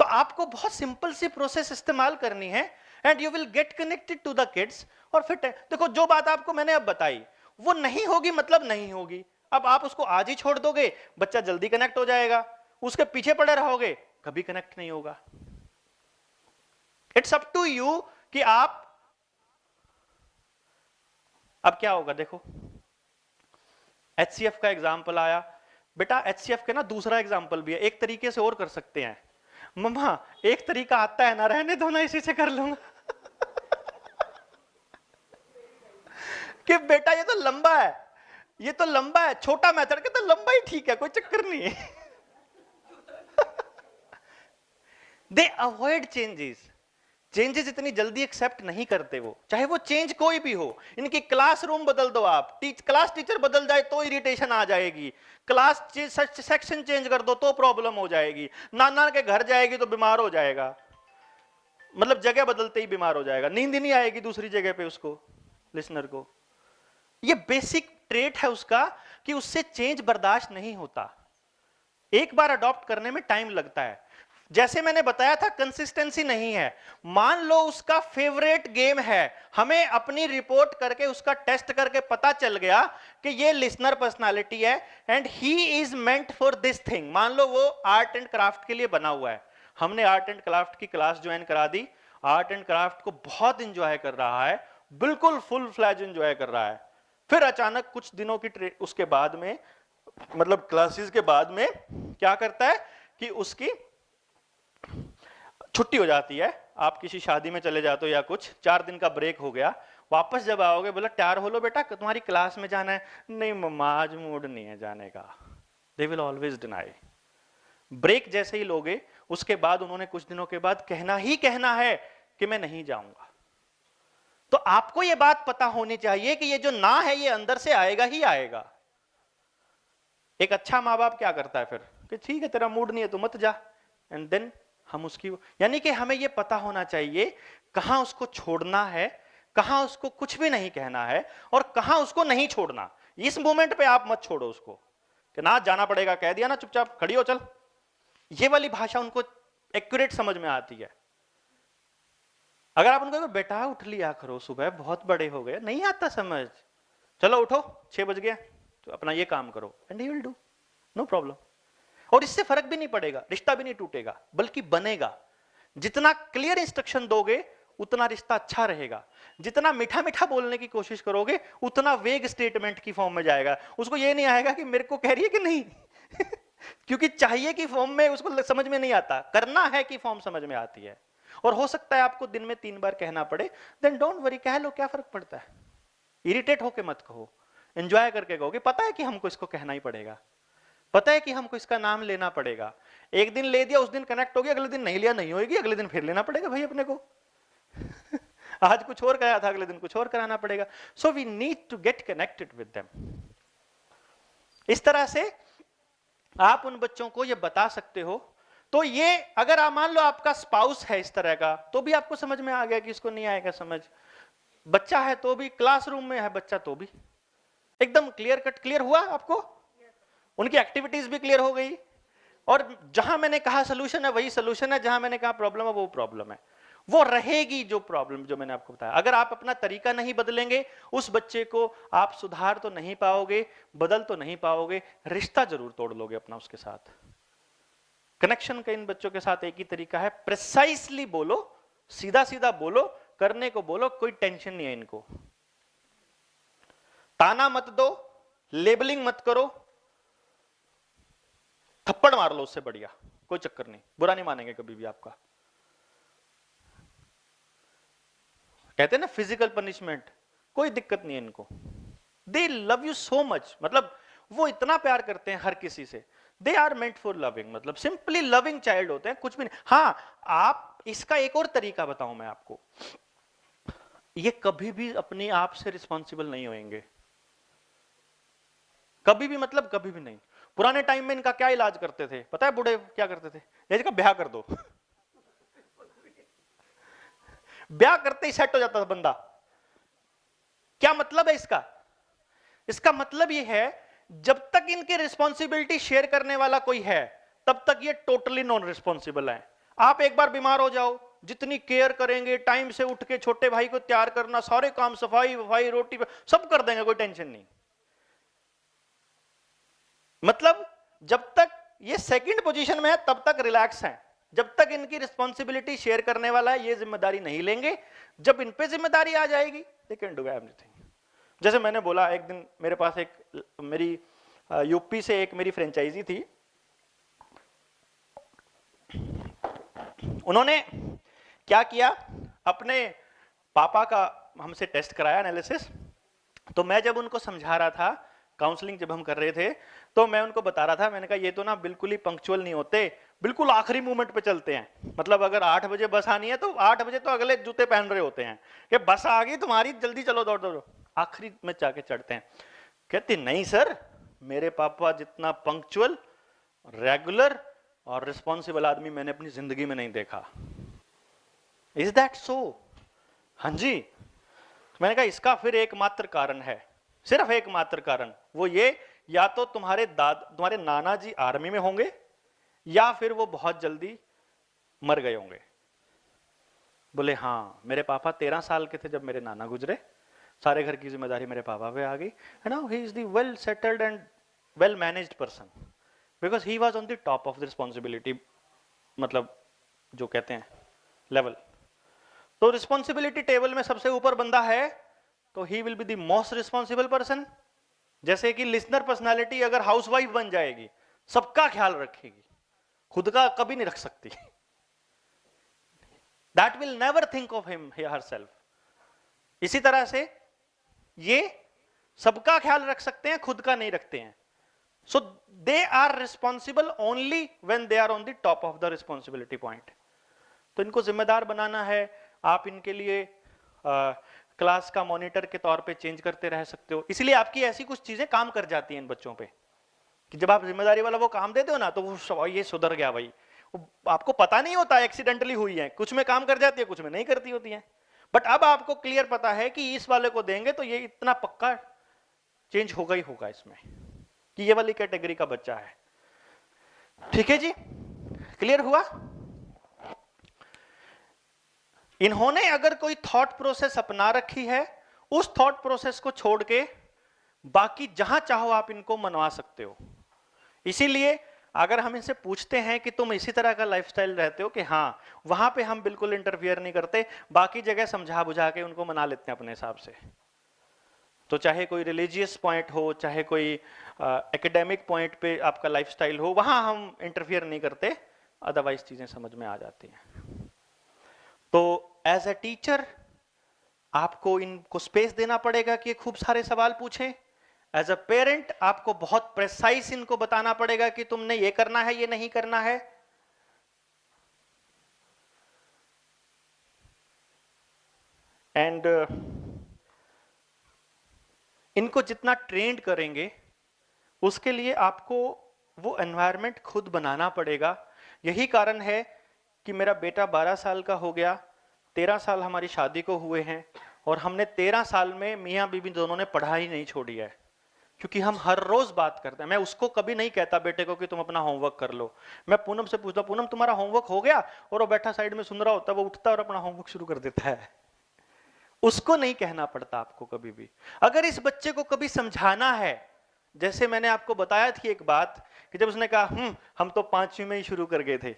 Speaker 1: तो आपको बहुत सिंपल सी प्रोसेस इस्तेमाल करनी है and you will get connected to the kids. और फिर देखो जो बात आपको मैंने अब बताई वो नहीं होगी मतलब नहीं होगी। अब आप उसको आज ही छोड़ दोगे, बच्चा जल्दी कनेक्ट हो जाएगा, उसके पीछे पड़े रहोगे कभी कनेक्ट नहीं होगा। इट्स अप टू यू कि आप अब क्या होगा देखो, HCF का एग्जाम्पल आया बेटा, HCF के ना दूसरा एग्जाम्पल भी है, एक तरीके से और कर सकते हैं। मम्मा एक तरीका आता है ना, रहने दो ना, इसी से कर लूंगा। कि बेटा ये तो लंबा है, ये तो लंबा है, छोटा मेथड के तो लंबा ही ठीक है, कोई चक्कर नहीं है। दे अवॉइड चेंजेस, चेंजेस इतनी जल्दी एक्सेप्ट नहीं करते वो, चाहे वो चेंज कोई भी हो। इनकी क्लासरूम बदल दो आप, क्लास टीचर बदल जाए तो इरिटेशन आ जाएगी, क्लास सेक्शन चेंज कर दो तो प्रॉब्लम हो जाएगी, नाना के घर जाएगी तो बीमार हो जाएगा, मतलब जगह बदलते ही बीमार हो जाएगा, नींद ही नहीं आएगी दूसरी जगह पे उसको, लिसनर को। ये बेसिक ट्रेट है उसका कि उससे चेंज बर्दाश्त नहीं होता, एक बार अडॉप्ट करने में टाइम लगता है। जैसे मैंने बताया था कंसिस्टेंसी नहीं है। मान लो उसका फेवरेट गेम है, हमें अपनी रिपोर्ट करके उसका टेस्ट करके पता चल गया कि ये लिसनर पर्सनालिटी है and he is meant for this thing. मान लो वो आर्ट एंड क्राफ्ट के लिए बना हुआ है, हमने आर्ट एंड क्राफ्ट की क्लास ज्वाइन करा दी, आर्ट एंड क्राफ्ट को बहुत इंजॉय कर रहा है, बिल्कुल फुल फ्लैज इंजॉय कर रहा है। फिर अचानक कुछ दिनों की उसके बाद में, मतलब क्लासेस के बाद में क्या करता है कि उसकी छुट्टी हो जाती है, आप किसी शादी में चले जाते हो या कुछ, 4 दिन का ब्रेक हो गया, वापस जब आओगे बोला तैयार हो लो बेटा तुम्हारी क्लास में जाना है, नहीं मम्मा आज मूड नहीं है जाने का। They will always deny. Break जैसे ही लोगे उसके बाद उन्होंने कुछ दिनों के बाद कहना ही कहना है कि मैं नहीं जाऊंगा। तो आपको यह बात पता होनी चाहिए कि ये जो ना है ये अंदर से आएगा ही आएगा। एक अच्छा माँ बाप क्या करता है फिर कि ठीक है तेरा मूड नहीं है तो मत जा, एंड देन हम उसकी, यानी कि हमें यह पता होना चाहिए कहां उसको छोड़ना है, कहां उसको कुछ भी नहीं कहना है और कहां उसको नहीं छोड़ना। इस मोमेंट पे आप मत छोड़ो उसको कि ना जाना पड़ेगा, कह दिया ना चुपचाप खड़ी हो चल, ये वाली भाषा उनको एक्यूरेट समझ में आती है। अगर आप उनको बेटा उठ लिया करो सुबह बहुत बड़े हो गए, नहीं आता समझ, चलो उठो 6 बज गया तो अपना ये काम करो, and he will do, no problem. और इससे फर्क भी नहीं पड़ेगा, रिश्ता भी नहीं टूटेगा बल्कि बनेगा। जितना क्लियर इंस्ट्रक्शन दोगे उतना रिश्ता अच्छा रहेगा, जितना मीठा मीठा बोलने की कोशिश करोगे उतना वेग स्टेटमेंट की फॉर्म में जाएगा। उसको ये नहीं आएगा कि मेरे को कह रही है कि नहीं क्योंकि चाहिए की फॉर्म में उसको समझ में नहीं आता, करना है कि फॉर्म समझ में आती है। और हो सकता है आपको दिन में 3 बार कहना पड़े, देन डोंट वरी, कह लो, क्या फर्क पड़ता है। इरिटेट होके मत कहो, एंजॉय करके कहोगे पता है कि हमको इसको कहना ही पड़ेगा, पता है कि हमको इसका नाम लेना पड़ेगा। एक दिन ले दिया उस दिन कनेक्ट हो गया, अगले दिन नहीं लिया नहीं होगी, अगले दिन फिर लेना पड़ेगा भाई अपने को आज कुछ और कराया था अगले दिन कुछ और कराना पड़ेगा। So we need to get connected with them. इस तरह से आप उन बच्चों को ये बता सकते हो। तो ये अगर आप मान लो आपका स्पाउस है इस तरह का, तो भी आपको समझ में आ गया कि इसको नहीं आएगा समझ, बच्चा है तो भी, क्लासरूम में है बच्चा तो भी, एकदम क्लियर कट क्लियर हुआ आपको, उनकी एक्टिविटीज भी क्लियर हो गई। और जहां मैंने कहा सॉल्यूशन है वही सॉल्यूशन है, जहां मैंने कहा प्रॉब्लम है वो प्रॉब्लम है, वो रहेगी जो प्रॉब्लम जो मैंने आपको बताया। अगर आप अपना तरीका नहीं बदलेंगे उस बच्चे को आप सुधार तो नहीं पाओगे, बदल तो नहीं पाओगे, रिश्ता जरूर तोड़ लोगे अपना उसके साथ। कनेक्शन का इन बच्चों के साथ एक ही तरीका है, प्रिसाइसली बोलो, सीधा सीधा बोलो, करने को बोलो, कोई टेंशन नहीं है इनको। ताना मत दो, लेबलिंग मत करो, थप्पड़ मार लो उससे बढ़िया, कोई चक्कर नहीं, बुरा नहीं मानेंगे कभी भी आपका। कहते हैं ना फिजिकल पनिशमेंट, कोई दिक्कत नहीं है इनको। They love you so much, मतलब वो इतना प्यार करते हैं हर किसी से, they are meant for loving, मतलब सिंपली लविंग चाइल्ड होते हैं, कुछ भी नहीं। हाँ, आप इसका एक और तरीका बताऊं मैं आपको, ये कभी भी अपने आप से रिस्पॉन्सिबल नहीं होंगे, कभी भी, मतलब कभी भी नहीं। पुराने टाइम में इनका क्या इलाज करते थे पता है, बूढ़े क्या करते थे, इसका ब्याह कर दो ब्याह करते ही सेट हो जाता था बंदा। क्या मतलब है इसका? इसका मतलब यह है जब तक इनकी रिस्पॉन्सिबिलिटी शेयर करने वाला कोई है तब तक ये टोटली नॉन रिस्पॉन्सिबल है। आप एक बार बीमार हो जाओ, जितनी केयर करेंगे, टाइम से उठ के छोटे भाई को तैयार करना, सारे काम, सफाई वफाई, रोटी सब कर देंगे, कोई टेंशन नहीं। मतलब जब तक ये सेकंड पोजीशन में है तब तक रिलैक्स है, जब तक इनकी रिस्पॉन्सिबिलिटी शेयर करने वाला है ये जिम्मेदारी नहीं लेंगे। जब इन पे जिम्मेदारी आ जाएगी दे कैन डू एवरीथिंग। जैसे मैंने बोला, एक दिन मेरे पास एक मेरी यूपी से एक मेरी फ्रेंचाइजी थी, उन्होंने क्या किया, अपने पापा का हमसे टेस्ट कराया, एनालिसिस। तो मैं जब उनको समझा रहा था, काउंसलिंग जब हम कर रहे थे, तो मैं उनको बता रहा था, मैंने कहा ये तो ना बिल्कुल ही पंक्चुअल नहीं होते, बिल्कुल आखिरी मोमेंट पे चलते हैं। मतलब अगर 8 बजे बस आनी है तो 8 बजे तो अगले जूते पहन रहे होते हैं कि बस आ गई तुम्हारी, जल्दी चलो, दौड़ दौड़ो, आखिरी में जाके चढ़ते हैं। कहते नहीं सर, मेरे पापा जितना पंक्चुअल, रेगुलर और रिस्पॉन्सिबल आदमी मैंने अपनी जिंदगी में नहीं देखा। Is that so? हाँ जी। मैंने कहा इसका फिर एकमात्र कारण है, सिर्फ एकमात्र कारण, वो ये, या तो तुम्हारे नाना जी आर्मी में होंगे, या फिर वो बहुत जल्दी मर गए होंगे। बोले हाँ, मेरे पापा 13 साल के थे जब मेरे नाना गुजरे, सारे घर की जिम्मेदारी मेरे पापा पे आ गई। है ना, he is the well settled and well managed person, because he was on the top of the responsibility, मतलब जो कहते हैं लेवल। तो रिस्पॉन्सिबिलिटी टेबल में सबसे ऊपर बंदा है तो he will be the most responsible person. जैसे कि लिसनर पर्सनालिटी अगर हाउसवाइफ बन जाएगी, सबका ख्याल रखेगी, खुद का कभी नहीं रख सकती। That will never think of him herself. इसी तरह से ये सबका ख्याल रख सकते हैं, खुद का नहीं रखते हैं। So they are responsible only when they are on the top of the responsibility point. तो इनको जिम्मेदार बनाना है, आप इनके लिए क्लास का मॉनिटर के तौर पे चेंज करते रह सकते हो। इसलिए आपकी ऐसी कुछ चीजें काम कर जाती हैं इन बच्चों पे कि जब आप जिम्मेदारी वाला वो काम देते हो ना, तो वो ये सुधर गया भाई, आपको पता नहीं होता एक्सीडेंटली हुई है, कुछ में काम कर जाती है, कुछ में नहीं करती होती है। बट अब आपको क्लियर पता है कि इस वाले को देंगे तो ये इतना पक्का चेंज होगा ही होगा इसमें, कि ये वाली कैटेगरी का बच्चा है। ठीक है जी, क्लियर हुआ? इन्होंने अगर कोई थॉट प्रोसेस अपना रखी है, उस थॉट प्रोसेस को छोड़ के बाकी जहां चाहो आप इनको मनवा सकते हो। इसीलिए अगर हम इनसे पूछते हैं कि तुम इसी तरह का लाइफस्टाइल रहते हो, कि हाँ, वहां पे हम बिल्कुल इंटरफियर नहीं करते, बाकी जगह समझा बुझा के उनको मना लेते हैं अपने हिसाब से। तो चाहे कोई रिलीजियस पॉइंट हो, चाहे कोई एकेडमिक पॉइंट पे आपका लाइफस्टाइल हो, वहां हम इंटरफियर नहीं करते, अदरवाइज चीजें समझ में आ जाती हैं। तो एज ए टीचर आपको इनको स्पेस देना पड़ेगा कि खूब सारे सवाल पूछें। एज अ पेरेंट आपको बहुत प्रेसाइज इनको बताना पड़ेगा कि तुमने ये करना है, ये नहीं करना है। एंड इनको जितना ट्रेंड करेंगे, उसके लिए आपको वो एनवायरनमेंट खुद बनाना पड़ेगा। यही कारण है कि मेरा बेटा 12 साल का हो गया, 13 साल हमारी शादी को हुए हैं, और हमने 13 साल में मियाँ बीवी दोनों ने पढ़ाई नहीं छोड़ी है, क्योंकि हम हर रोज बात करते हैं। मैं उसको कभी नहीं कहता बेटे को कि तुम अपना होमवर्क कर लो। मैं पूनम से पूछता, पूनम तुम्हारा होमवर्क हो गया? और वो बैठा साइड में सुन रहा होता, वो उठता और अपना होमवर्क शुरू कर देता है। उसको नहीं कहना पड़ता आपको कभी भी। अगर इस बच्चे को कभी समझाना है, जैसे मैंने आपको बताया थी एक बात, कि जब उसने कहा हम तो 5वीं में ही शुरू कर गए थे,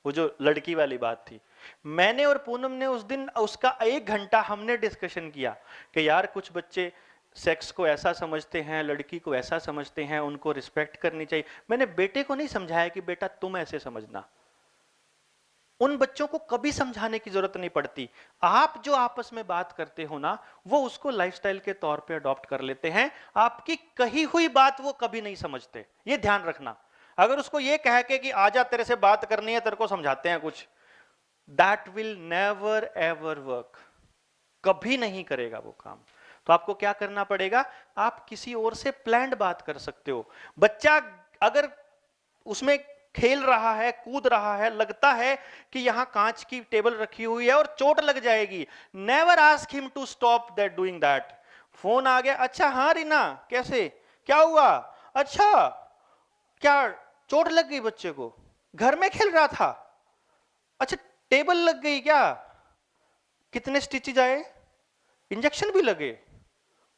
Speaker 1: वो जो लड़की वाली बात थी, मैंने और पूनम ने उस दिन उसका 1 घंटा हमने डिस्कशन किया कि यार कुछ बच्चे सेक्स को ऐसा समझते हैं, लड़की को ऐसा समझते हैं, उनको रिस्पेक्ट करनी चाहिए। मैंने बेटे को नहीं समझाया कि बेटा तुम ऐसे समझना। उन बच्चों को कभी समझाने की जरूरत नहीं पड़ती। आप जो आपस में बात करते हो ना, वो उसको लाइफस्टाइल के तौर पे अडॉप्ट कर लेते हैं। आपकी कही हुई बात वो कभी नहीं समझते, ये ध्यान रखना। अगर उसको ये कह के कि आजा तेरे से बात करनी है, तेरे को समझाते हैं कुछ, that will never ever work, कभी नहीं करेगा वो काम। तो आपको क्या करना पड़ेगा, आप किसी और से प्लान्ड बात कर सकते हो। बच्चा अगर उसमें खेल रहा है, कूद रहा है, लगता है कि यहां कांच की टेबल रखी हुई है और चोट लग जाएगी, never ask him to stop that doing that. Phone आ गया, अच्छा हाँ रीना कैसे, क्या हुआ, अच्छा क्या चोट लग गई बच्चे को, घर में खेल रहा था, अच्छा टेबल लग गई क्या, कितने स्टिचेज आए, इंजेक्शन भी लगे,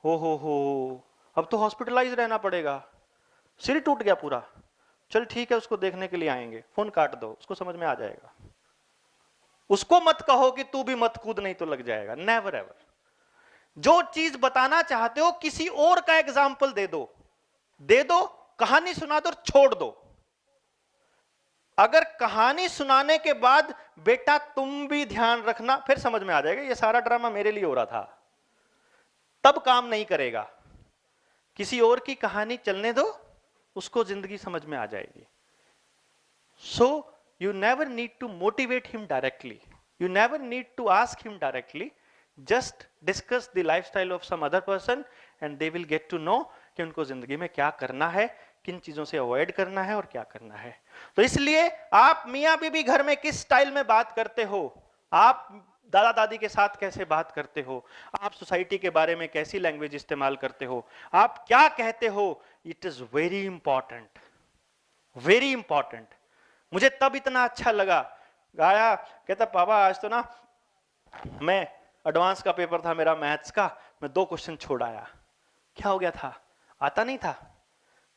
Speaker 1: हो अब तो हॉस्पिटलाइज रहना पड़ेगा, सिर टूट गया पूरा, चल ठीक है उसको देखने के लिए आएंगे, फोन काट दो, उसको समझ में आ जाएगा। उसको मत कहो कि तू भी मत कूद नहीं तो लग जाएगा, नेवर एवर। जो चीज बताना चाहते हो किसी और का एग्जाम्पल दे दो, कहानी सुना दो और छोड़ दो। अगर कहानी सुनाने के बाद बेटा तुम भी ध्यान रखना, फिर समझ में आ जाएगा ये सारा ड्रामा मेरे लिए हो रहा था, तब काम नहीं करेगा। किसी और की कहानी चलने दो, उसको जिंदगी समझ में आ जाएगी। So you never need to motivate him directly. You never need to ask him directly. Just discuss the lifestyle of some other person and they will get to know कि उनको जिंदगी में क्या करना है, किन चीजों से अवॉइड करना है और क्या करना है। तो इसलिए आप मियाँ बीबी घर में किस स्टाइल में बात करते हो, आप दादा दादी के साथ कैसे बात करते हो, आप सोसाइटी के बारे में कैसी लैंग्वेज इस्तेमाल करते हो, आप क्या कहते हो, it is very important, very important. मुझे तब इतना अच्छा लगा, गाया कहता पापा आज तो ना मैं एडवांस का पेपर था मेरा मैथ्स का, मैं 2 क्वेश्चन छोड़ आया। क्या हो गया था, आता नहीं था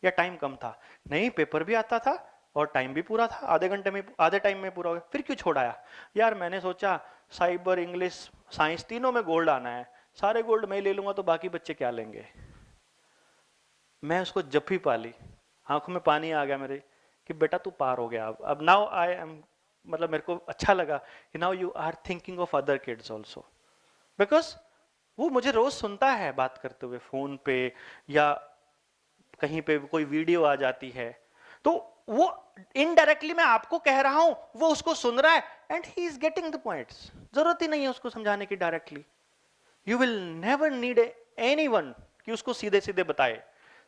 Speaker 1: या टाइम कम था? नहीं, पेपर भी आता था और टाइम भी पूरा था, आधे टाइम में पूरा हो गया। फिर क्यों छोड़ आया? यार मैंने सोचा साइबर, इंग्लिश, साइंस तीनों में गोल्ड आना है, सारे गोल्ड मैं ले लूंगा तो बाकी बच्चे क्या लेंगे। मैं उसको जप्फी पाली, आंखों में पानी आ गया मेरे कि बेटा तू पार हो गया। अब नाउ आई एम, मतलब मेरे को अच्छा लगा कि now you are thinking of other kids also, because वो मुझे रोज सुनता है बात करते हुए फोन पे या कहीं पे कोई वीडियो आ जाती है, तो वो इनडायरेक्टली मैं आपको कह रहा हूं, वो उसको सुन रहा है and he is getting the points. जरूरत ही नहीं है उसको समझाने की directly. You will never need anyone कि उसको सीधे सीधे बताए।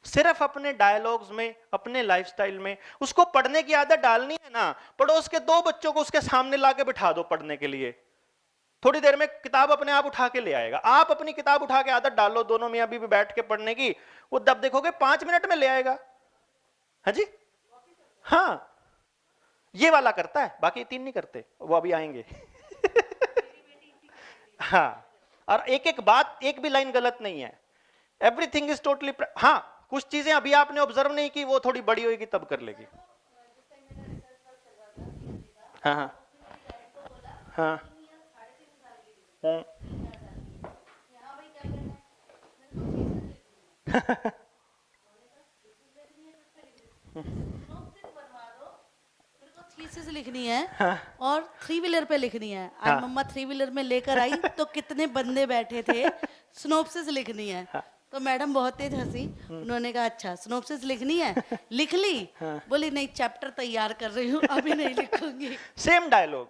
Speaker 1: सिर्फ अपने डायलॉग्स में, अपने लाइफस्टाइल में उसको पढ़ने की आदत डालनी है ना। पड़ोस के 2 बच्चों को उसके सामने लाके बिठा दो पढ़ने के लिए, थोड़ी देर में किताब अपने आप उठा के ले आएगा। आप अपनी किताब उठा के आदत डाल लो दोनों मियां बीवी बैठ के पढ़ने की, वो तब देखोगे 5 मिनट में ले आएगा। हाँ जी, हाँ ये वाला करता है, बाकी 3 नहीं करते, वो अभी आएंगे। हाँ, और एक एक बात, एक भी लाइन गलत नहीं है, एवरीथिंग इज टोटली। हाँ कुछ चीजें अभी आपने ऑब्जर्व नहीं की, वो थोड़ी बड़ी होगी तब कर लेगी। हाँ हाँ हाँ
Speaker 4: थीसिस लिखनी है और 3 व्हीलर पे लिखनी है। आज मम्मा 3 व्हीलर में लेकर आई तो कितने बंदे बैठे थे, सिनॉप्सिस लिखनी है। तो मैडम बहुत तेज हंसी, उन्होंने कहा अच्छा सिनॉप्सिस लिखनी है, लिख ली? बोली नहीं चैप्टर तैयार कर रही हूँ, अभी नहीं लिखूंगी।
Speaker 1: Same dialogue,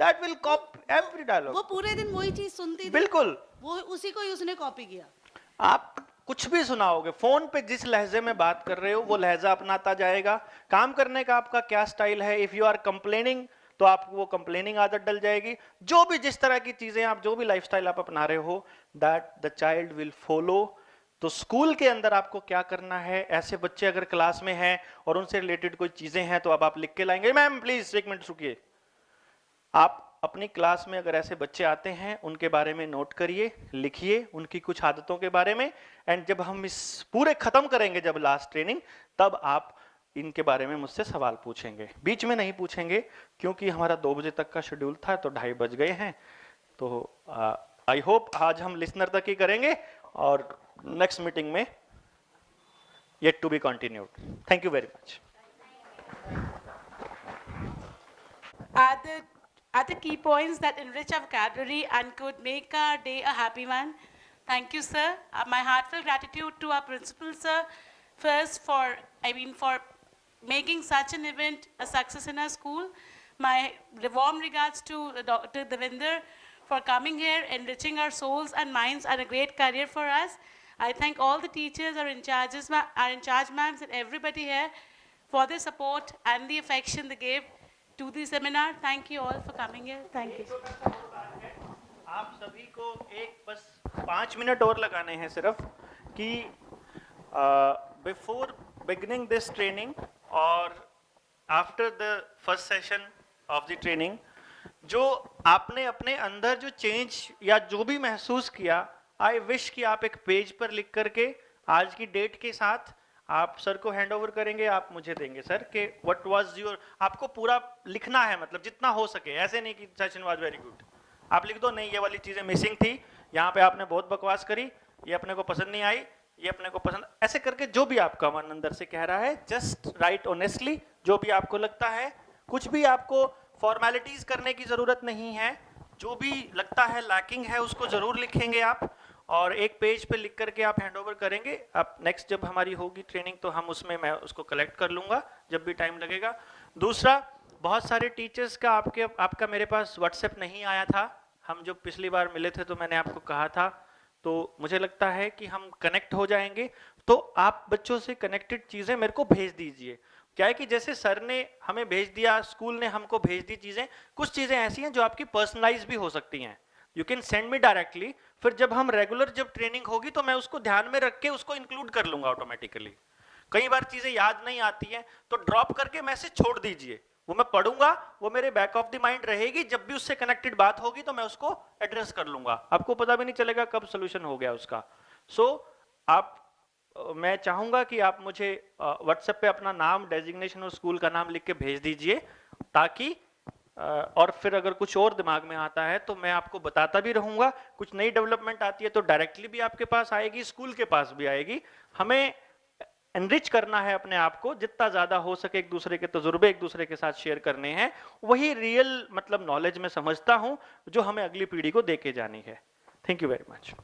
Speaker 1: that will copy every dialogue.
Speaker 4: वो पूरे दिन वही चीज सुनती थी,
Speaker 1: बिल्कुल
Speaker 4: वो उसी को ही उसने कॉपी किया।
Speaker 1: आप कुछ भी सुनाओगे, फोन पे जिस लहजे में बात कर रहे हो वो लहजा अपनाता जाएगा। काम करने का आपका क्या स्टाइल है, इफ यू आर कंप्लेनिंग तो आपको वो कंप्लेनिंग आदत डल जाएगी। जो भी जिस तरह की चीजें आप, जो भी लाइफस्टाइल आप अपना रहे हो, that the child will follow. तो स्कूल के अंदर आपको क्या करना है, ऐसे बच्चे अगर क्लास में हैं और उनसे रिलेटेड कोई चीजें हैं तो अब आप लिख के लाएंगे। मैम प्लीज 1 मिनट रुकिए। आप अपनी क्लास में अगर ऐसे बच्चे आते हैं उनके बारे में नोट करिए, लिखिए उनकी कुछ आदतों के बारे में, एंड जब हम इस पूरे खत्म करेंगे, जब लास्ट ट्रेनिंग, तब आप इनके बारे में मुझसे सवाल पूछेंगे। बीच में नहीं पूछेंगे क्योंकि हमारा 2 बजे तक का शेड्यूल था, तो 2:30 बज गए हैं। तो आई होप आज हम लिसनर तक ही करेंगे और नेक्स्ट मीटिंग में yet to be continued. Thank you very much.
Speaker 5: Are the key points that enrich our vocabulary and could make our day a happy one. Thank you, sir. My heartfelt gratitude to our principal, sir, first for making such an event a success in our school. My warm regards to Dr. Devinder for coming here, enriching our souls and minds, and a great career for us. I thank all the teachers, our in charge ma'ams, and everybody here for their support and the affection they gave to the seminar. Thank you all for coming here. Thank you.
Speaker 1: आप सभी को एक बस 5 minute और लगाने हैं सिर्फ कि बिफोर बिगिनिंग दिस ट्रेनिंग और after the first session of the training, जो आपने अपने अंदर जो चेंज या जो भी महसूस किया, आई विश कि आप एक पेज पर लिख करके आज की डेट के साथ आप सर को हैंड ओवर करेंगे, आप मुझे देंगे सर कि व्हाट वाज योर, आपको पूरा लिखना है, मतलब जितना हो सके। ऐसे नहीं कि सेशन वाज वेरी गुड, आप लिख दो नहीं ये वाली चीजें मिसिंग थी, यहाँ पे आपने बहुत बकवास करी, ये अपने को पसंद नहीं आई, ये अपने को पसंद, ऐसे करके जो भी आपका मन अंदर से कह रहा है जस्ट राइट ऑनेस्टली जो भी आपको लगता है। कुछ भी आपको फॉर्मेलिटीज करने की जरूरत नहीं है, जो भी लगता है लैकिंग है उसको जरूर लिखेंगे आप, और एक पेज पे लिख करके आप हैंडओवर करेंगे। आप नेक्स्ट जब हमारी होगी ट्रेनिंग तो हम उसमें मैं उसको कलेक्ट कर लूंगा जब भी टाइम लगेगा। दूसरा, बहुत सारे टीचर्स का आपका मेरे पास व्हाट्सएप नहीं आया था। हम जब पिछली बार मिले थे तो मैंने आपको कहा था, तो मुझे लगता है कि हम कनेक्ट हो जाएंगे, तो आप बच्चों से कनेक्टेड चीजें मेरे को भेज दीजिए। क्या है कि जैसे सर ने हमें भेज दिया, स्कूल ने हमको भेज दी चीजें, कुछ चीजें ऐसी हैं जो आपकी पर्सनलाइज भी हो सकती हैं, you can send me directly. फिर जब हम रेगुलर जब ट्रेनिंग होगी तो मैं उसको ध्यान में रख के उसको इंक्लूड कर लूंगा ऑटोमेटिकली। कई बार चीजें याद नहीं आती हैं तो ड्रॉप करके मैसेज छोड़ दीजिए, वो मैं पढ़ूंगा, वो मेरे बैक ऑफ द माइंड रहेगी, जब भी उससे कनेक्टेड बात होगी तो मैं उसको एड्रेस कर लूंगा, आपको पता भी नहीं चलेगा कब सोल्यूशन हो गया उसका। मैं चाहूंगा कि आप मुझे व्हाट्सएप पे अपना नाम, डेजिग्नेशन और स्कूल का नाम लिख के भेज दीजिए, ताकि और फिर अगर कुछ और दिमाग में आता है तो मैं आपको बताता भी रहूंगा। कुछ नई डेवलपमेंट आती है तो डायरेक्टली भी आपके पास आएगी, स्कूल के पास भी आएगी। हमें एनरिच करना है अपने आप को, जितना ज्यादा हो सके एक दूसरे के तजुर्बे एक दूसरे के साथ शेयर करने हैं, वही रियल मतलब नॉलेज में समझता हूं जो हमें अगली पीढ़ी को देके जानी है। Thank you very much.